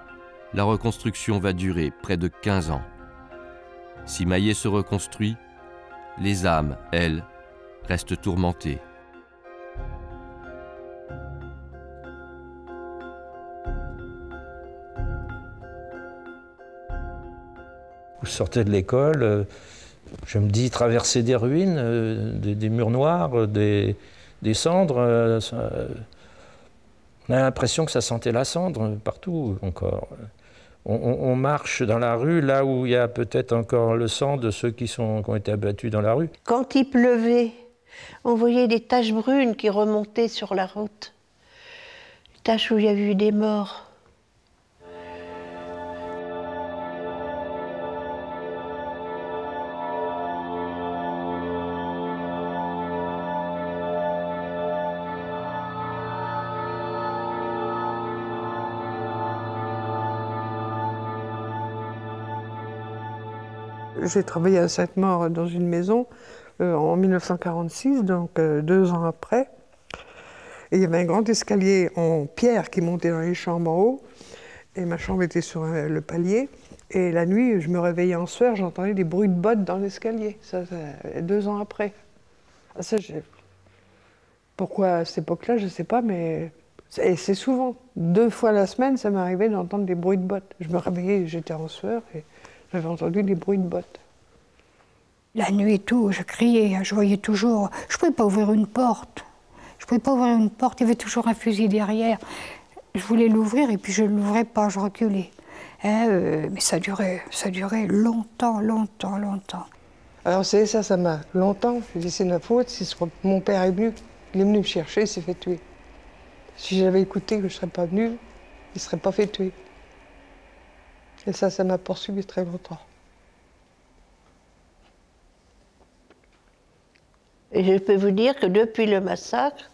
la reconstruction va durer près de 15 ans. Si Mayet se reconstruit, les âmes, elles, restent tourmentées. Je sortais de l'école, je me dis traverser des ruines, des murs noirs, des cendres. On a l'impression que ça sentait la cendre partout encore. On marche dans la rue, là où il y a peut-être encore le sang de ceux qui ont été abattus dans la rue. Quand il pleuvait, on voyait des taches brunes qui remontaient sur la route. Des taches où il y avait eu des morts. J'ai travaillé à Sainte-Maure dans une maison en 1946, donc 2 ans après. Et il y avait un grand escalier en pierre qui montait dans les chambres en haut. Et ma chambre était sur le palier. Et la nuit, je me réveillais en sueur, j'entendais des bruits de bottes dans l'escalier. Ça, 2 ans après. Ça, pourquoi à cette époque-là, je ne sais pas, mais c'est souvent. 2 fois la semaine, ça m'arrivait d'entendre des bruits de bottes. Je me réveillais, j'étais en sueur. Et j'avais entendu des bruits de bottes. La nuit et tout, je criais, je voyais toujours. Je ne pouvais pas ouvrir une porte. Je ne pouvais pas ouvrir une porte, il y avait toujours un fusil derrière. Je voulais l'ouvrir et puis je ne l'ouvrais pas, je reculais. Mais ça durait longtemps. Alors ça m'a longtemps, je dis c'est ma faute, si mon père est venu, il est venu me chercher, il s'est fait tuer. Si j'avais écouté que je ne serais pas venu, il ne serait pas fait tuer. Et ça m'a poursuivi très longtemps. Et je peux vous dire que depuis le massacre,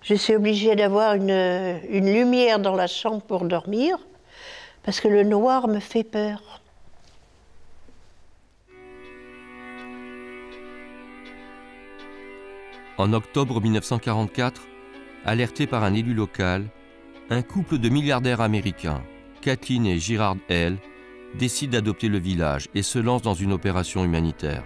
je suis obligée d'avoir une lumière dans la chambre pour dormir, parce que le noir me fait peur. En octobre 1944, alerté par un élu local, un couple de milliardaires américains, Kathleen et Girard Hale, décident d'adopter le village et se lancent dans une opération humanitaire.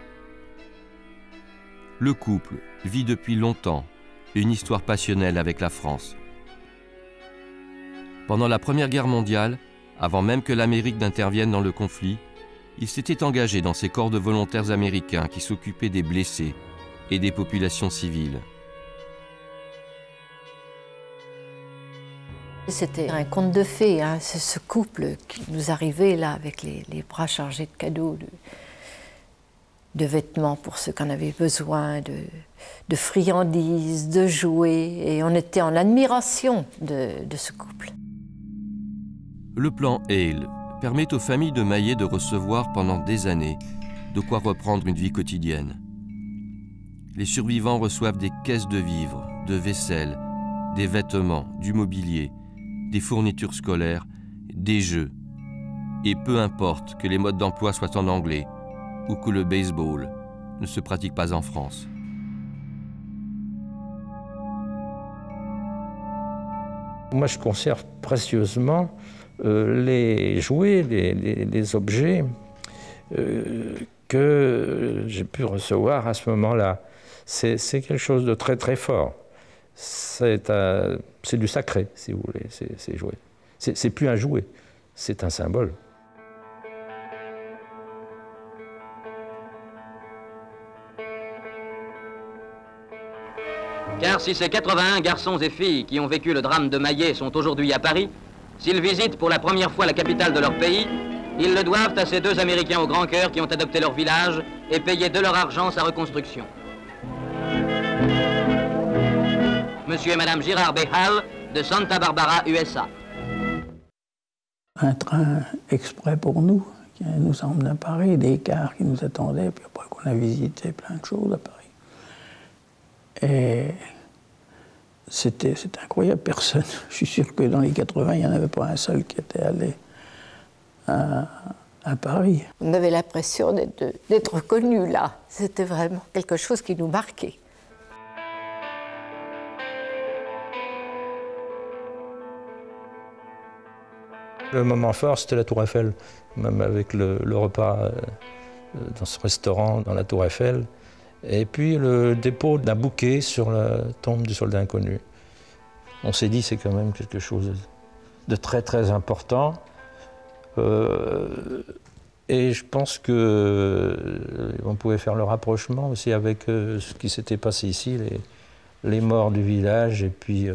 Le couple vit depuis longtemps une histoire passionnelle avec la France. Pendant la Première Guerre mondiale, avant même que l'Amérique n'intervienne dans le conflit, ils s'étaient engagés dans ces corps de volontaires américains qui s'occupaient des blessés et des populations civiles. C'était un conte de fées, hein, ce couple qui nous arrivait là avec les bras chargés de cadeaux, de vêtements pour ceux qui en avaient besoin, de friandises, de jouets, et on était en admiration de ce couple. Le plan Hale permet aux familles de Mayet de recevoir pendant des années de quoi reprendre une vie quotidienne. Les survivants reçoivent des caisses de vivres, de vaisselle, des vêtements, du mobilier, des fournitures scolaires, des jeux. Et peu importe que les modes d'emploi soient en anglais ou que le baseball ne se pratique pas en France. Moi, je conserve précieusement les jouets, les objets que j'ai pu recevoir à ce moment-là. C'est quelque chose de très très fort. C'est du sacré, si vous voulez, ces jouets. C'est plus un jouet, c'est un symbole. Car si ces 81 garçons et filles qui ont vécu le drame de Mayet sont aujourd'hui à Paris, s'ils visitent pour la première fois la capitale de leur pays, ils le doivent à ces 2 Américains au grand cœur qui ont adopté leur village et payé de leur argent sa reconstruction. Monsieur et Madame Girard B. Hale de Santa Barbara, USA. Un train exprès pour nous, qui nous emmenait à Paris, des cars qui nous attendaient, puis après qu'on a visité plein de choses à Paris. Et C'était incroyable, personne. Je suis sûr que dans les 80, il n'y en avait pas un seul qui était allé à Paris. On avait l'impression d'être connus là. C'était vraiment quelque chose qui nous marquait. Le moment fort, c'était la Tour Eiffel, même avec le repas dans ce restaurant, dans la Tour Eiffel. Et puis le dépôt d'un bouquet sur la tombe du soldat inconnu. On s'est dit, c'est quand même quelque chose de très très important. Et je pense qu'on pouvait faire le rapprochement aussi avec ce qui s'était passé ici, les morts du village et puis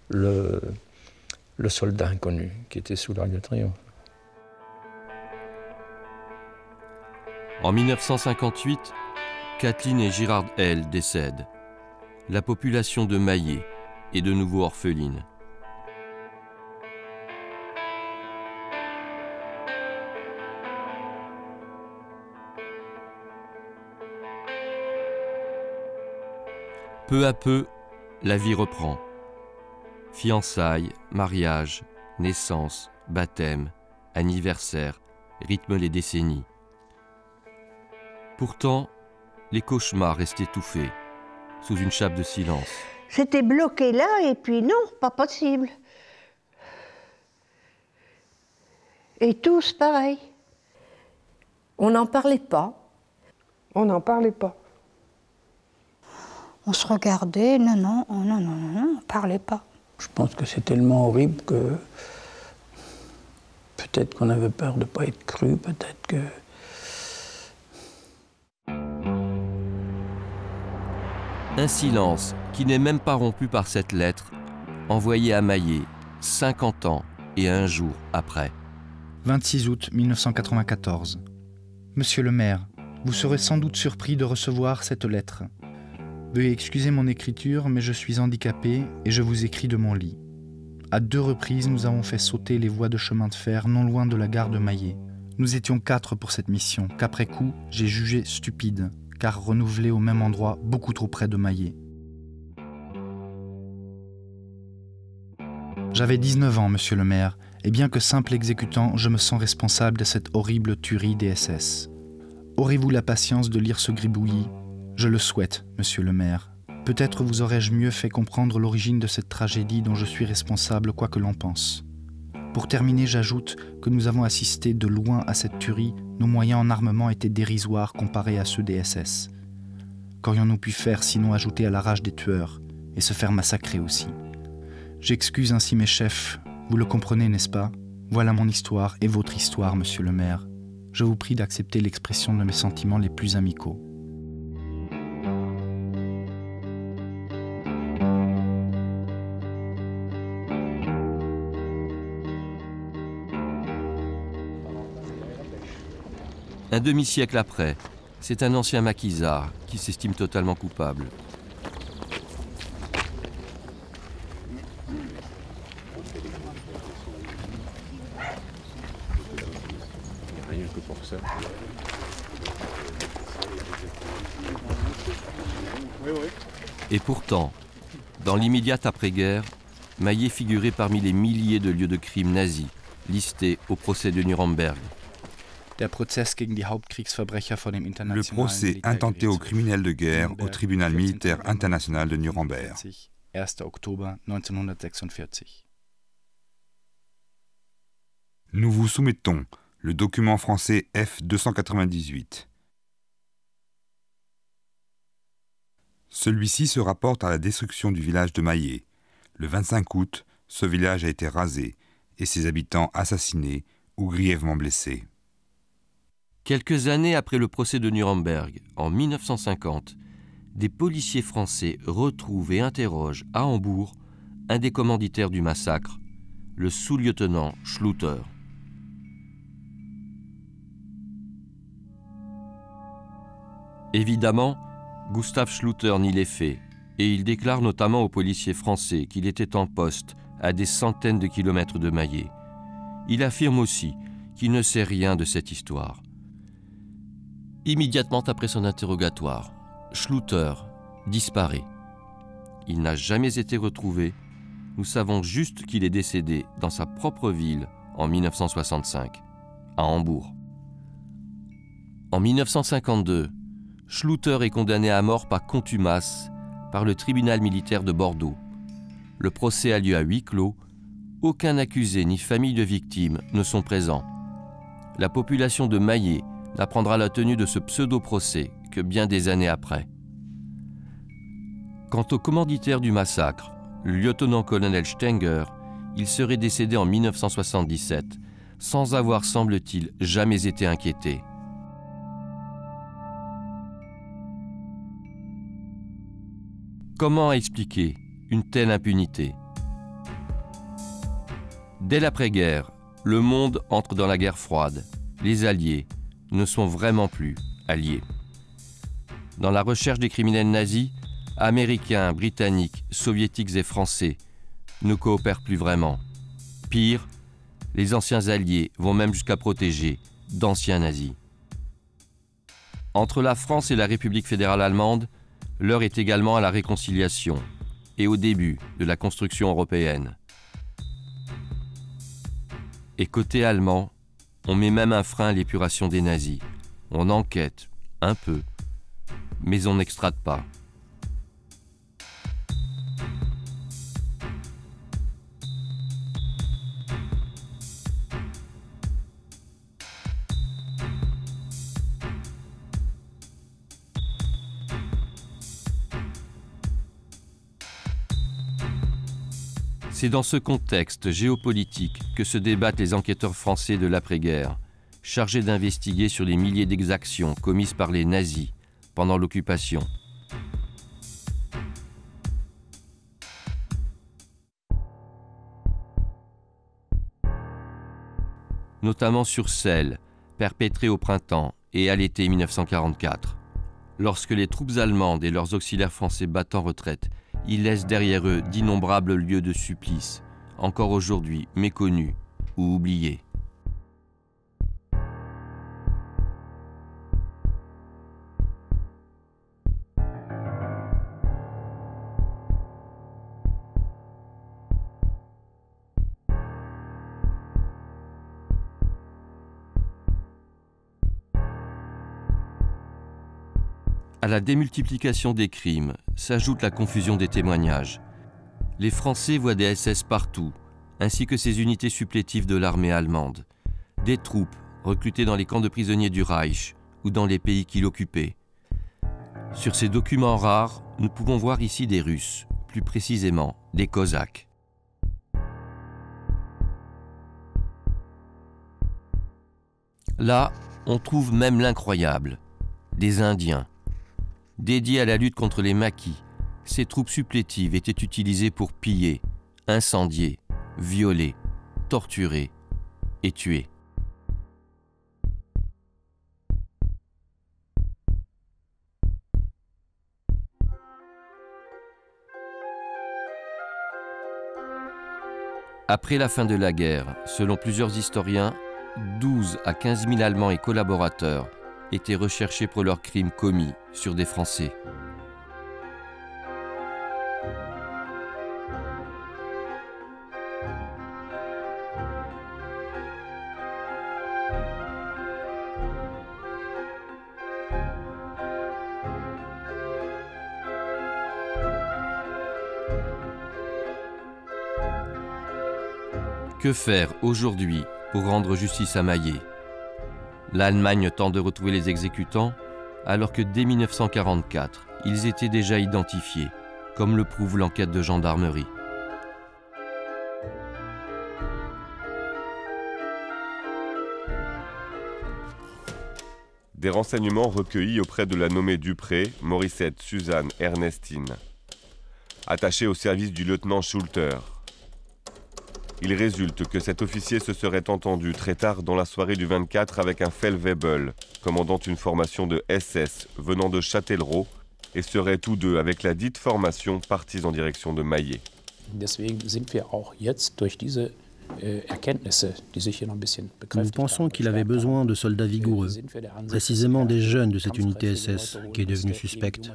le soldat inconnu qui était sous l'Arc de Triomphe. En 1958, Kathleen et Girard L. décèdent. La population de Maillé est de nouveau orpheline. Peu à peu, la vie reprend. Fiançailles, mariage, naissance, baptême, anniversaire rythment les décennies. Pourtant, les cauchemars restent étouffés, sous une chape de silence. J'étais bloquée là et puis non, pas possible. Et tous pareil. On n'en parlait pas. On n'en parlait pas. On se regardait, non, on ne parlait pas. Je pense que c'est tellement horrible que peut-être qu'on avait peur de ne pas être cru, peut-être que... Un silence qui n'est même pas rompu par cette lettre, envoyée à Maillé 50 ans et 1 jour après. 26 août 1994. Monsieur le maire, vous serez sans doute surpris de recevoir cette lettre. Veuillez excuser mon écriture, mais je suis handicapé et je vous écris de mon lit. À 2 reprises, nous avons fait sauter les voies de chemin de fer non loin de la gare de Maillé. Nous étions 4 pour cette mission, qu'après coup, j'ai jugé stupide, car renouvelée au même endroit, beaucoup trop près de Maillé. J'avais 19 ans, monsieur le maire, et bien que simple exécutant, je me sens responsable de cette horrible tuerie des SS. Aurez-vous la patience de lire ce gribouillis ? Je le souhaite, monsieur le maire. Peut-être vous aurais-je mieux fait comprendre l'origine de cette tragédie dont je suis responsable, quoi que l'on pense. Pour terminer, j'ajoute que nous avons assisté de loin à cette tuerie. Nos moyens en armement étaient dérisoires comparés à ceux des SS. Qu'aurions-nous pu faire sinon ajouter à la rage des tueurs et se faire massacrer aussi? J'excuse ainsi mes chefs. Vous le comprenez, n'est-ce pas? Voilà mon histoire et votre histoire, monsieur le maire. Je vous prie d'accepter l'expression de mes sentiments les plus amicaux. Un demi-siècle après, c'est un ancien maquisard qui s'estime totalement coupable. Rien que pour ça. Et pourtant, dans l'immédiate après-guerre, Maillé figurait parmi les milliers de lieux de crimes nazis listés au procès de Nuremberg. Le procès intenté aux criminels de guerre au tribunal militaire international de Nuremberg. Nous vous soumettons le document français F-298. Celui-ci se rapporte à la destruction du village de Maillé. Le 25 août, ce village a été rasé et ses habitants assassinés ou grièvement blessés. Quelques années après le procès de Nuremberg, en 1950, des policiers français retrouvent et interrogent à Hambourg un des commanditaires du massacre, le sous-lieutenant Schluter. Évidemment, Gustav Schluter nie les faits, et il déclare notamment aux policiers français qu'il était en poste à des centaines de kilomètres de Maillé. Il affirme aussi qu'il ne sait rien de cette histoire. Immédiatement après son interrogatoire, Schluter disparaît. il n'a jamais été retrouvé. Nous savons juste qu'il est décédé dans sa propre ville en 1965, à Hambourg. En 1952, Schluter est condamné à mort par contumace par le tribunal militaire de Bordeaux. Le procès a lieu à huis clos. Aucun accusé ni famille de victime ne sont présents. La population de Mayet n'apprendra la tenue de ce pseudo-procès que bien des années après. Quant au commanditaire du massacre, le lieutenant-colonel Stenger, il serait décédé en 1977, sans avoir, semble-t-il, jamais été inquiété. Comment expliquer une telle impunité? Dès l'après-guerre, le monde entre dans la guerre froide. Les Alliés ne sont vraiment plus alliés. Dans la recherche des criminels nazis, Américains, Britanniques, Soviétiques et Français ne coopèrent plus vraiment. Pire, les anciens alliés vont même jusqu'à protéger d'anciens nazis. Entre la France et la République fédérale allemande, l'heure est également à la réconciliation et au début de la construction européenne. Et côté allemand, on met même un frein à l'épuration des nazis. On enquête, un peu, mais on n'extrade pas. C'est dans ce contexte géopolitique que se débattent les enquêteurs français de l'après-guerre, chargés d'investiguer sur les milliers d'exactions commises par les nazis pendant l'occupation. Notamment sur celles perpétrées au printemps et à l'été 1944. Lorsque les troupes allemandes et leurs auxiliaires français battent en retraite, ils laissent derrière eux d'innombrables lieux de supplice, encore aujourd'hui méconnus ou oubliés. À la démultiplication des crimes s'ajoute la confusion des témoignages. Les Français voient des SS partout, ainsi que ces unités supplétives de l'armée allemande. Des troupes recrutées dans les camps de prisonniers du Reich ou dans les pays qu'il occupait. Sur ces documents rares, nous pouvons voir ici des Russes, plus précisément des Cosaques. Là, on trouve même l'incroyable, des Indiens. Dédiées à la lutte contre les maquis, ces troupes supplétives étaient utilisées pour piller, incendier, violer, torturer et tuer. Après la fin de la guerre, selon plusieurs historiens, 12 à 15 000 Allemands et collaborateurs étaient recherchés pour leurs crimes commis sur des Français. Que faire aujourd'hui pour rendre justice à Mayet? L'Allemagne tente de retrouver les exécutants, alors que dès 1944, ils étaient déjà identifiés, comme le prouve l'enquête de gendarmerie. Des renseignements recueillis auprès de la nommée Dupré, Morissette Suzanne Ernestine, attachée au service du lieutenant Schulter. Il résulte que cet officier se serait entendu très tard dans la soirée du 24 avec un Feldwebel, commandant une formation de SS venant de Châtellerault, et seraient tous deux, avec la dite formation, partis en direction de Mayet. Deswegen sind wir auch jetzt durch diese Nous pensons qu'il avait besoin de soldats vigoureux, précisément des jeunes de cette unité SS qui est devenue suspecte.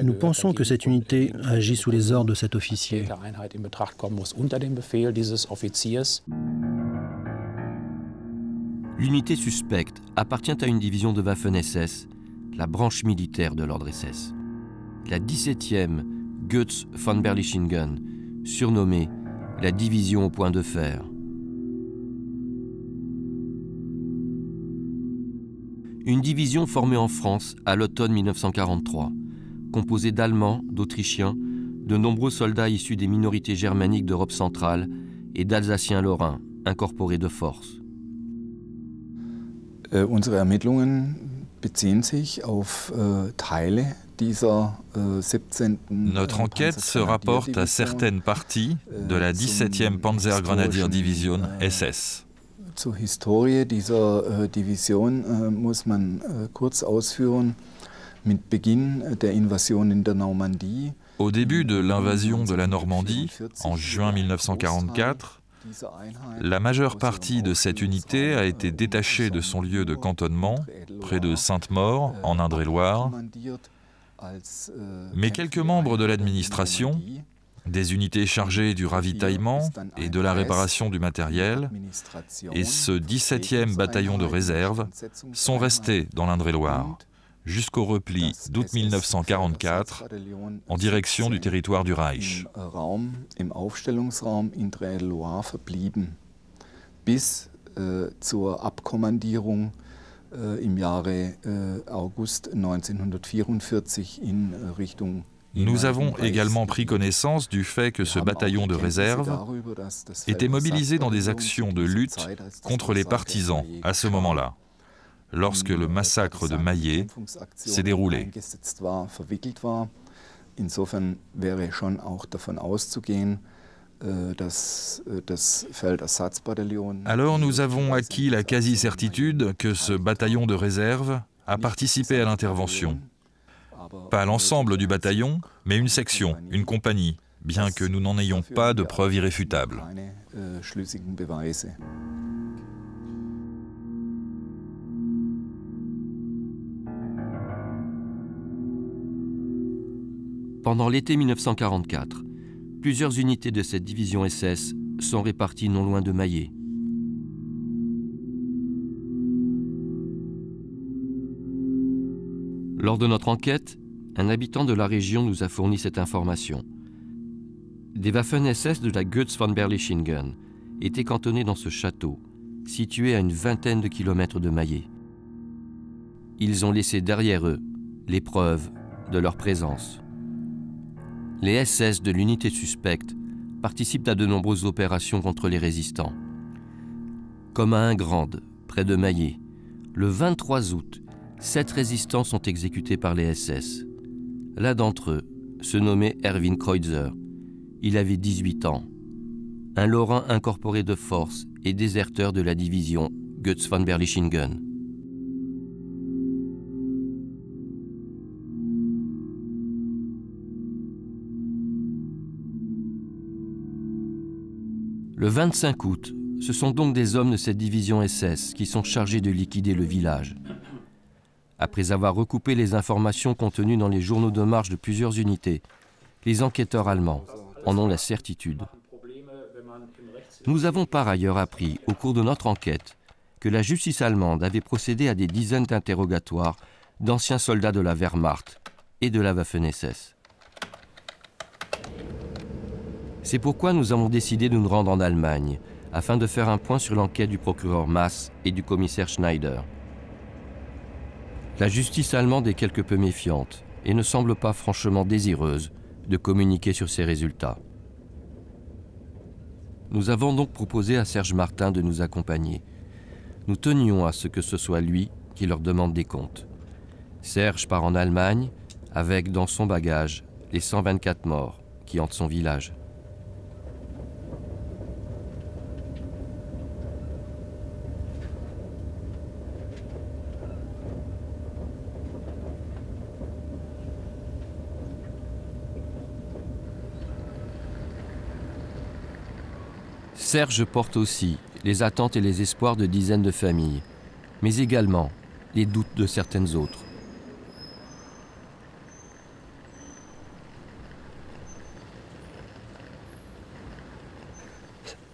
Nous pensons que cette unité agit sous les ordres de cet officier. L'unité suspecte appartient à une division de Waffen-SS, la branche militaire de l'ordre SS. La 17e Goetz von Berlichingen, surnommée la division au point de fer. Une division formée en France à l'automne 1943, composée d'Allemands, d'Autrichiens, de nombreux soldats issus des minorités germaniques d'Europe centrale et d'Alsaciens lorrains, incorporés de force. Unsere Ermittlungen beziehen sich auf Teile dieser 17. Notre enquête se rapporte à certaines parties de la 17e Panzergrenadier Division SS. Zur Historie dieser Division muss man kurz ausführen. Mit Beginn der Invasion in der Normandie. Au début de l'invasion de la Normandie, en juin 1944, la majeure partie de cette unité a été détachée de son lieu de cantonnement, près de Sainte-Maure, en Indre-et-Loire. Mais quelques membres de l'administration, des unités chargées du ravitaillement et de la réparation du matériel, et ce 17e bataillon de réserve sont restés dans l'Indre-et-Loire, jusqu'au repli d'août 1944 en direction du territoire du Reich. Im Aufstellungsraum Indre-et-Loire verblieben, bis zur Abkommandierung im Jahre August 1944 in Richtung. Nous avons également pris connaissance du fait que ce bataillon de réserve était mobilisé dans des actions de lutte contre les partisans à ce moment-là, lorsque le massacre de Mayet s'est déroulé. Insofern wäre schon auch davon auszugehen, Alors nous avons acquis la quasi-certitude que ce bataillon de réserve a participé à l'intervention. Pas l'ensemble du bataillon, mais une section, une compagnie, bien que nous n'en ayons pas de preuves irréfutables. Pendant l'été 1944, plusieurs unités de cette division SS sont réparties non loin de Mayet. Lors de notre enquête, un habitant de la région nous a fourni cette information. Des Waffen-SS de la Goetz von Berlichingen étaient cantonnés dans ce château, situé à une vingtaine de kilomètres de Mayet. Ils ont laissé derrière eux les preuves de leur présence. Les SS de l'unité suspecte participent à de nombreuses opérations contre les résistants. Comme à Ingrande, près de Mayet, le 23 août, 7 résistants sont exécutés par les SS. L'un d'entre eux se nommait Erwin Kreutzer. Il avait 18 ans. Un Lorrain incorporé de force et déserteur de la division Goetz von Berlichingen. Le 25 août, ce sont donc des hommes de cette division SS qui sont chargés de liquider le village. Après avoir recoupé les informations contenues dans les journaux de marche de plusieurs unités, les enquêteurs allemands en ont la certitude. Nous avons par ailleurs appris, au cours de notre enquête, que la justice allemande avait procédé à des dizaines d'interrogatoires d'anciens soldats de la Wehrmacht et de la Waffen-SS. C'est pourquoi nous avons décidé de nous rendre en Allemagne, afin de faire un point sur l'enquête du procureur Maass et du commissaire Schneider. La justice allemande est quelque peu méfiante et ne semble pas franchement désireuse de communiquer sur ses résultats. Nous avons donc proposé à Serge Martin de nous accompagner. Nous tenions à ce que ce soit lui qui leur demande des comptes. Serge part en Allemagne avec dans son bagage les 124 morts qui hantent son village. Serge porte aussi les attentes et les espoirs de dizaines de familles, mais également les doutes de certaines autres.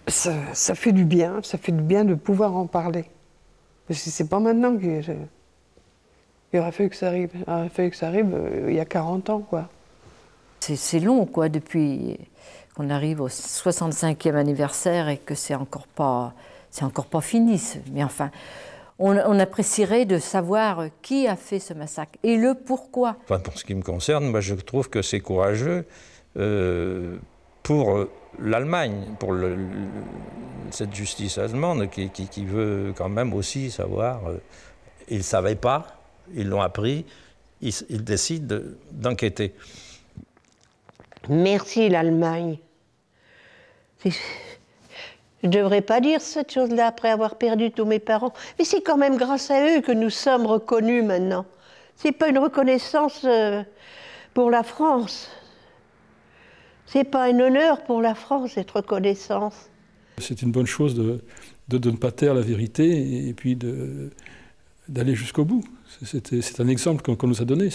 Ça fait du bien de pouvoir en parler. Parce que c'est pas maintenant qu'il aurait fallu que ça arrive. Il aurait fallu que ça arrive il y a 40 ans, quoi. C'est long, quoi, depuis qu'on arrive au 65e anniversaire et que c'est encore pas fini. Mais enfin, on apprécierait de savoir qui a fait ce massacre et le pourquoi. Enfin, pour ce qui me concerne, moi, je trouve que c'est courageux pour l'Allemagne, pour cette justice allemande qui veut quand même aussi savoir. Ils ne savaient pas, ils l'ont appris, ils décident d'enquêter. Merci l'Allemagne. Je ne devrais pas dire cette chose-là après avoir perdu tous mes parents. Mais c'est quand même grâce à eux que nous sommes reconnus maintenant. Ce n'est pas une reconnaissance pour la France. Ce n'est pas un honneur pour la France, cette reconnaissance. C'est une bonne chose de ne pas taire la vérité et puis d'aller jusqu'au bout. C'est un exemple qu'on nous a donné.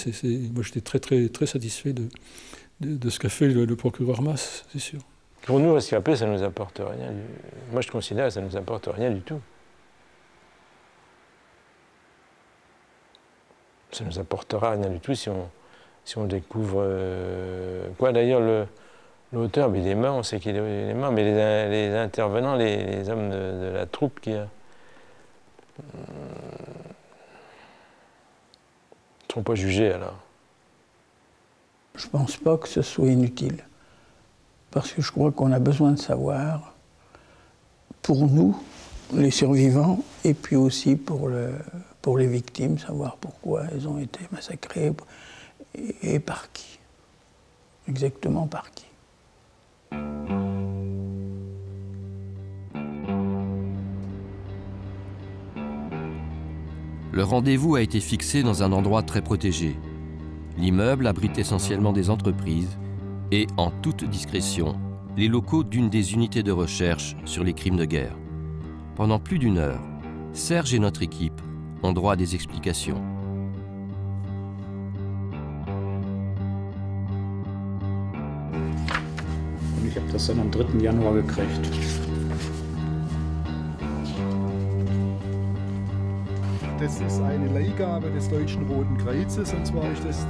Moi, j'étais très satisfait de ce qu'a fait le procureur Masse, c'est sûr. Pour nous, rescapés, ça ne nous apporte rien. Moi, je considère que ça ne nous apporte rien du tout. Ça ne nous apportera rien du tout si on découvre... Quoi, d'ailleurs, l'auteur, il est mort, on sait qu'il est mort, mais les intervenants, les hommes de la troupe qui ne sont pas jugés, alors. Je ne pense pas que ce soit inutile, parce que je crois qu'on a besoin de savoir, pour nous, les survivants, et puis aussi pour les victimes, savoir pourquoi elles ont été massacrées et par qui, exactement par qui. Le rendez-vous a été fixé dans un endroit très protégé. L'immeuble abrite essentiellement des entreprises et, en toute discrétion, les locaux d'une des unités de recherche sur les crimes de guerre. Pendant plus d'1 heure, Serge et notre équipe ont droit à des explications. Ich habe das dann am 3. Januar gekriegt. Das ist eine Leihgabe des Deutschen Roten Kreuzes, und zwar ist das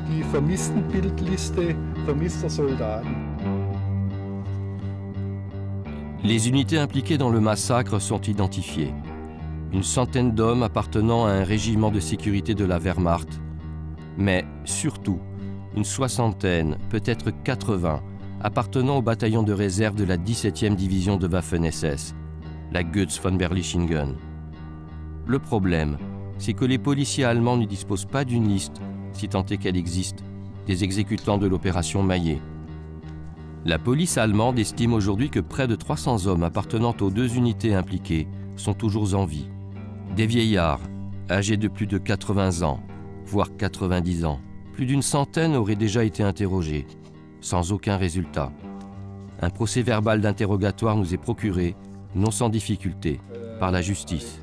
die Vermisstenbildliste vermisster Soldaten. Les unités impliquées dans le massacre sont identifiées. Une centaine d'hommes appartenant à un régiment de sécurité de la Wehrmacht, mais surtout une soixantaine, peut-être 80, appartenant au bataillon de réserve de la 17e division de Waffen-SS, la Götz von Berlichingen. Le problème, c'est que les policiers allemands ne disposent pas d'une liste, si tant est qu'elle existe, des exécutants de l'opération Maillet. La police allemande estime aujourd'hui que près de 300 hommes appartenant aux 2 unités impliquées sont toujours en vie. Des vieillards, âgés de plus de 80 ans, voire 90 ans. Plus d'une centaine auraient déjà été interrogés, sans aucun résultat. Un procès-verbal d'interrogatoire nous est procuré, non sans difficulté, par la justice.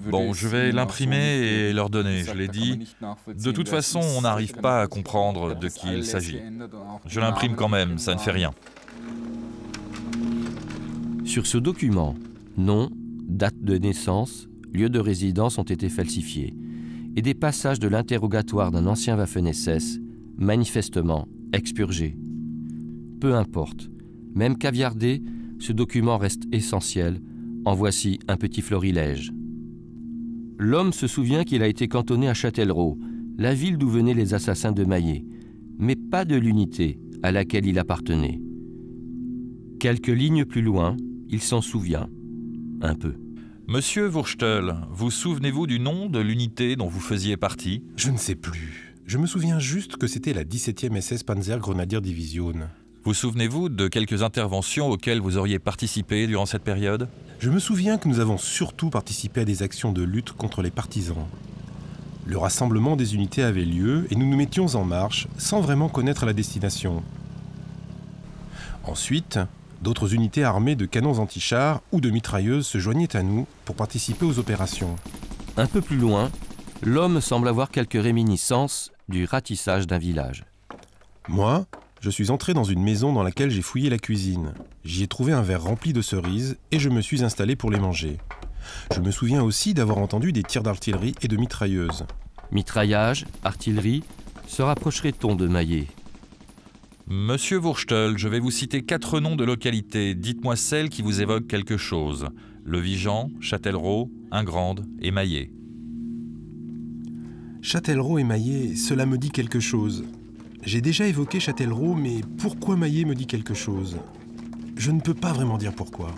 Bon, je vais l'imprimer et leur donner, je l'ai dit. De toute façon, on n'arrive pas à comprendre de qui il s'agit. Je l'imprime quand même, ça ne fait rien. Sur ce document, nom, date de naissance, lieu de résidence ont été falsifiés et des passages de l'interrogatoire d'un ancien Waffen-SS, manifestement expurgés. Peu importe, même caviardé, ce document reste essentiel. En voici un petit florilège. L'homme se souvient qu'il a été cantonné à Châtellerault, la ville d'où venaient les assassins de Maillet, mais pas de l'unité à laquelle il appartenait. Quelques lignes plus loin, il s'en souvient, un peu. Monsieur Wurstel, vous souvenez-vous du nom de l'unité dont vous faisiez partie? Je ne sais plus. Je me souviens juste que c'était la 17e SS Panzer Grenadier Division. Vous souvenez-vous de quelques interventions auxquelles vous auriez participé durant cette période? Je me souviens que nous avons surtout participé à des actions de lutte contre les partisans. Le rassemblement des unités avait lieu et nous nous mettions en marche sans vraiment connaître la destination. Ensuite, d'autres unités armées de canons anti-chars ou de mitrailleuses se joignaient à nous pour participer aux opérations. Un peu plus loin, l'homme semble avoir quelques réminiscences du ratissage d'un village. Moi, je suis entré dans une maison dans laquelle j'ai fouillé la cuisine. J'y ai trouvé un verre rempli de cerises et je me suis installé pour les manger. Je me souviens aussi d'avoir entendu des tirs d'artillerie et de mitrailleuses. Mitraillage, artillerie, se rapprocherait-on de Maillé? Monsieur Wurchtel, je vais vous citer 4 noms de localités. Dites-moi celles qui vous évoquent quelque chose. Le Vigan, Châtellerault, Ingrande et Maillé. Châtellerault et Maillé, cela me dit quelque chose. J'ai déjà évoqué Châtellerault, mais pourquoi Maillé me dit quelque chose? Je ne peux pas vraiment dire pourquoi.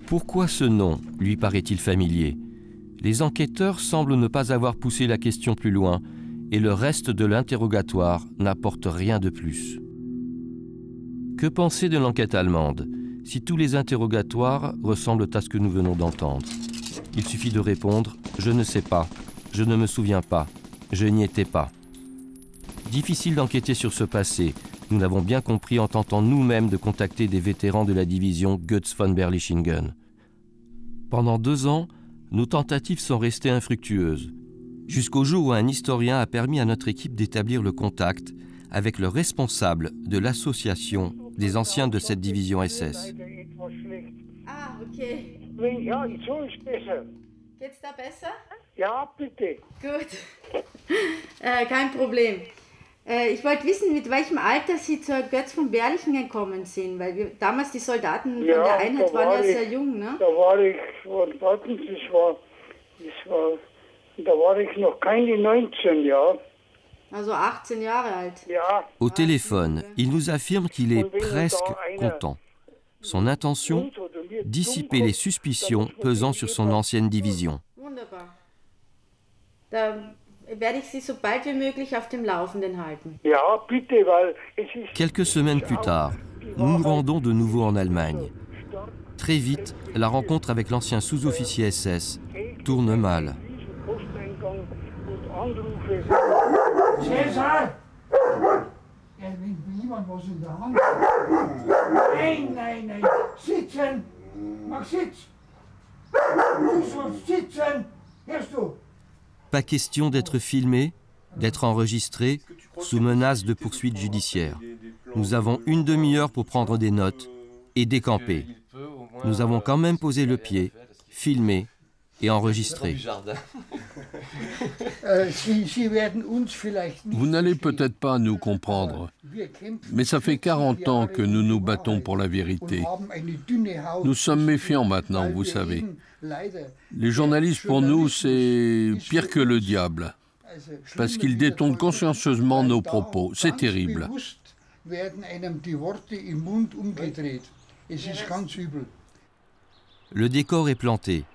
Pourquoi ce nom lui paraît-il familier? Les enquêteurs semblent ne pas avoir poussé la question plus loin, et le reste de l'interrogatoire n'apporte rien de plus. Que penser de l'enquête allemande, si tous les interrogatoires ressemblent à ce que nous venons d'entendre? Il suffit de répondre « Je ne sais pas, je ne me souviens pas, je n'y étais pas ». Difficile d'enquêter sur ce passé, nous l'avons bien compris en tentant nous-mêmes de contacter des vétérans de la division Goetz von Berlichingen. Pendant 2 ans, nos tentatives sont restées infructueuses, jusqu'au jour où un historien a permis à notre équipe d'établir le contact avec le responsable de l'association des anciens de cette division SS. Ah, okay. Ja, so ist besser. Geht's da besser? Ja, bitte. Gut. Kein Problem. Ich wollte wissen, mit welchem Alter Sie zur Goetz von Berlichingen gekommen sind, weil damals die Soldaten von der Einheit waren ja sehr jung, ne? Da war ich, warten Sie, da war ich noch keine 19, ja. Also 18 Jahre alt. Ja. Au téléphone, il nous affirme qu'il est presque content. Son intention, dissiper les suspicions pesant sur son ancienne division. Wunderbar. Da werde ich Sie so bald wie möglich auf dem Laufenden halten. Ja, bitte, weil es ist... Quelques semaines plus tard, nous nous rendons de nouveau en Allemagne. Très vite, la rencontre avec l'ancien sous-officier SS tourne mal. Cäsar! Will jemand was in der Hand? Nein. Sitzen! Mach Sitz! Du sollst sitzen! Hörst du? Pas question d'être filmé, d'être enregistré, sous menace de poursuites judiciaires. Nous avons une demi-heure pour prendre des notes et décamper. Nous avons quand même posé le pied, filmé et enregistré. Vous n'allez peut-être pas nous comprendre, mais ça fait 40 ans que nous nous battons pour la vérité. Nous sommes méfiants maintenant, vous savez. Les journalistes, pour nous, c'est pire que le diable, parce qu'ils détournent consciencieusement nos propos. C'est terrible. Le décor est planté.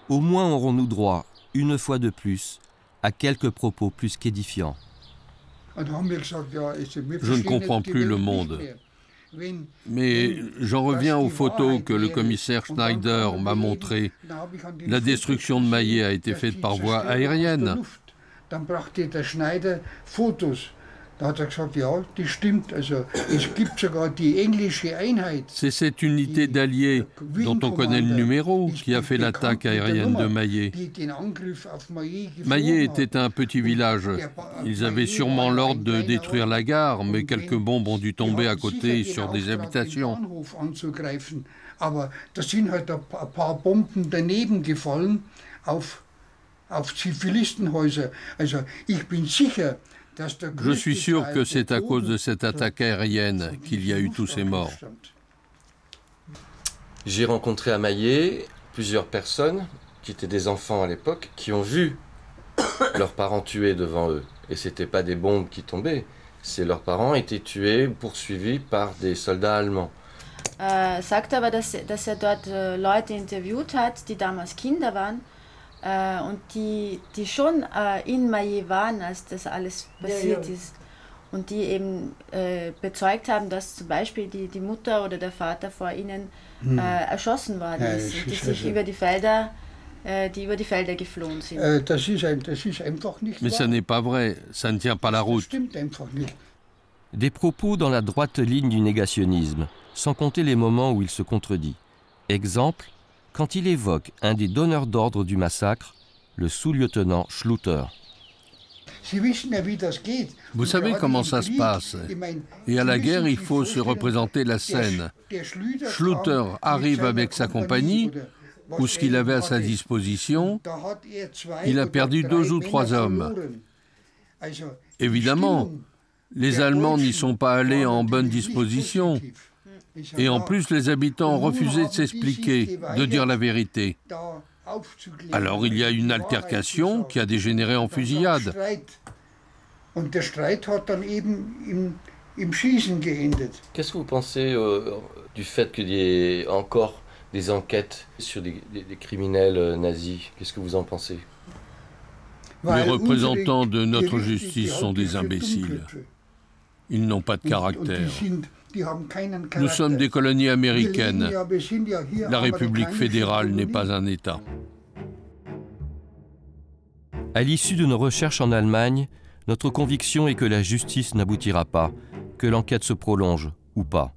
Au moins aurons-nous droit, une fois de plus, à quelques propos plus qu'édifiants. Je ne comprends plus le monde. Mais j'en reviens aux photos que le commissaire Schneider m'a montrées. La destruction de Maillé a été faite par voie aérienne. C'est cette unité d'alliés dont on connaît le numéro qui a fait l'attaque aérienne de Maillé. Maillé était un petit village. Ils avaient sûrement l'ordre de détruire la gare, mais quelques bombes ont dû tomber à côté sur des habitations. Je suis sûr que c'est à cause de cette attaque aérienne qu'il y a eu tous ces morts. J'ai rencontré à Maillé plusieurs personnes qui étaient des enfants à l'époque, qui ont vu leurs parents tués devant eux. Et ce n'étaient pas des bombes qui tombaient, c'est leurs parents étaient tués, poursuivis par des soldats allemands. Sagt aber, dass dort Leute interviewt hat, die damals Kinder waren. Und die schon in Maillé waren, als das alles passiert ist. Und die eben bezeugt haben, dass zum Beispiel die Mutter oder der Vater vor ihnen erschossen worden ist. Und die sich über die Felder die über die Felder geflohen sind. Mais ça n'est pas vrai, ça ne tient pas la route. Des propos dans la droite ligne du négationnisme, sans compter les moments où il se contredit. Exemple, quand il évoque un des donneurs d'ordre du massacre, le sous-lieutenant Schluter. Vous savez comment ça se passe. Et à la guerre, il faut se représenter la scène. Schluter arrive avec sa compagnie, ou ce qu'il avait à sa disposition. Il a perdu 2 ou 3 hommes. Évidemment, les Allemands n'y sont pas allés en bonne disposition. Et en plus, les habitants ont refusé de s'expliquer, de dire la vérité. Alors il y a une altercation qui a dégénéré en fusillade. Qu'est-ce que vous pensez du fait qu'il y ait encore des enquêtes sur des criminels nazis? Qu'est-ce que vous en pensez? Les représentants de notre justice sont des imbéciles. Ils n'ont pas de caractère. Nous sommes des colonies américaines. La République fédérale n'est pas un État. À l'issue de nos recherches en Allemagne, notre conviction est que la justice n'aboutira pas, que l'enquête se prolonge ou pas.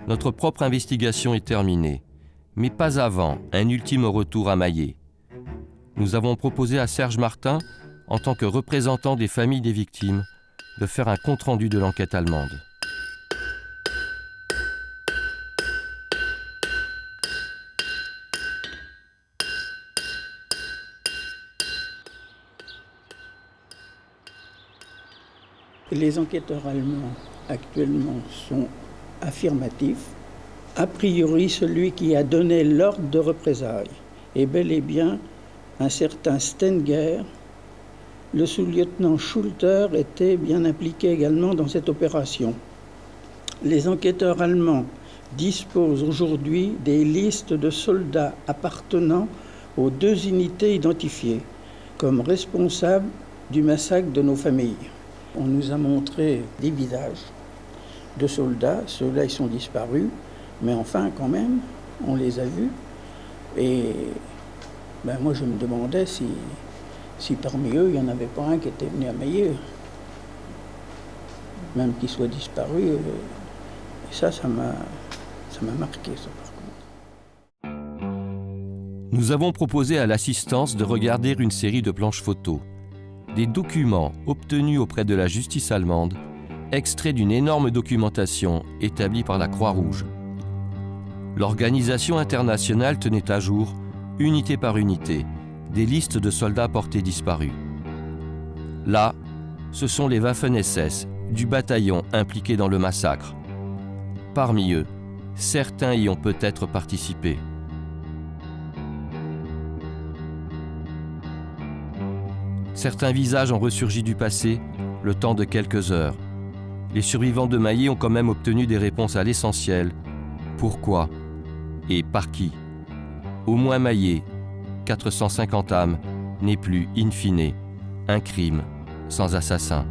Notre propre investigation est terminée, mais pas avant un ultime retour à Mayet. Nous avons proposé à Serge Martin, en tant que représentant des familles des victimes, de faire un compte-rendu de l'enquête allemande. Les enquêteurs allemands actuellement sont affirmatifs. A priori, celui qui a donné l'ordre de représailles est bel et bien un certain Stenger. Le sous-lieutenant Schulter était bien impliqué également dans cette opération. Les enquêteurs allemands disposent aujourd'hui des listes de soldats appartenant aux 2 unités identifiées comme responsables du massacre de nos familles. On nous a montré des visages de soldats, ceux-là ils sont disparus, mais enfin quand même, on les a vus. Et moi je me demandais si parmi eux, il n'y en avait pas un qui était venu à Mayet. Même qu'il soit disparu. Et ça m'a marqué, ça, par contre. Nous avons proposé à l'assistance de regarder une série de planches photos. Des documents obtenus auprès de la justice allemande, extraits d'une énorme documentation établie par la Croix-Rouge. L'organisation internationale tenait à jour, unité par unité, des listes de soldats portés disparus. Là, ce sont les Waffen-SS du bataillon impliqué dans le massacre. Parmi eux, certains y ont peut-être participé. Certains visages ont ressurgi du passé, le temps de quelques heures. Les survivants de Mayet ont quand même obtenu des réponses à l'essentiel. Pourquoi? Et par qui? Au moins Mayet, 450 âmes, n'est plus, in fine, un crime sans assassin.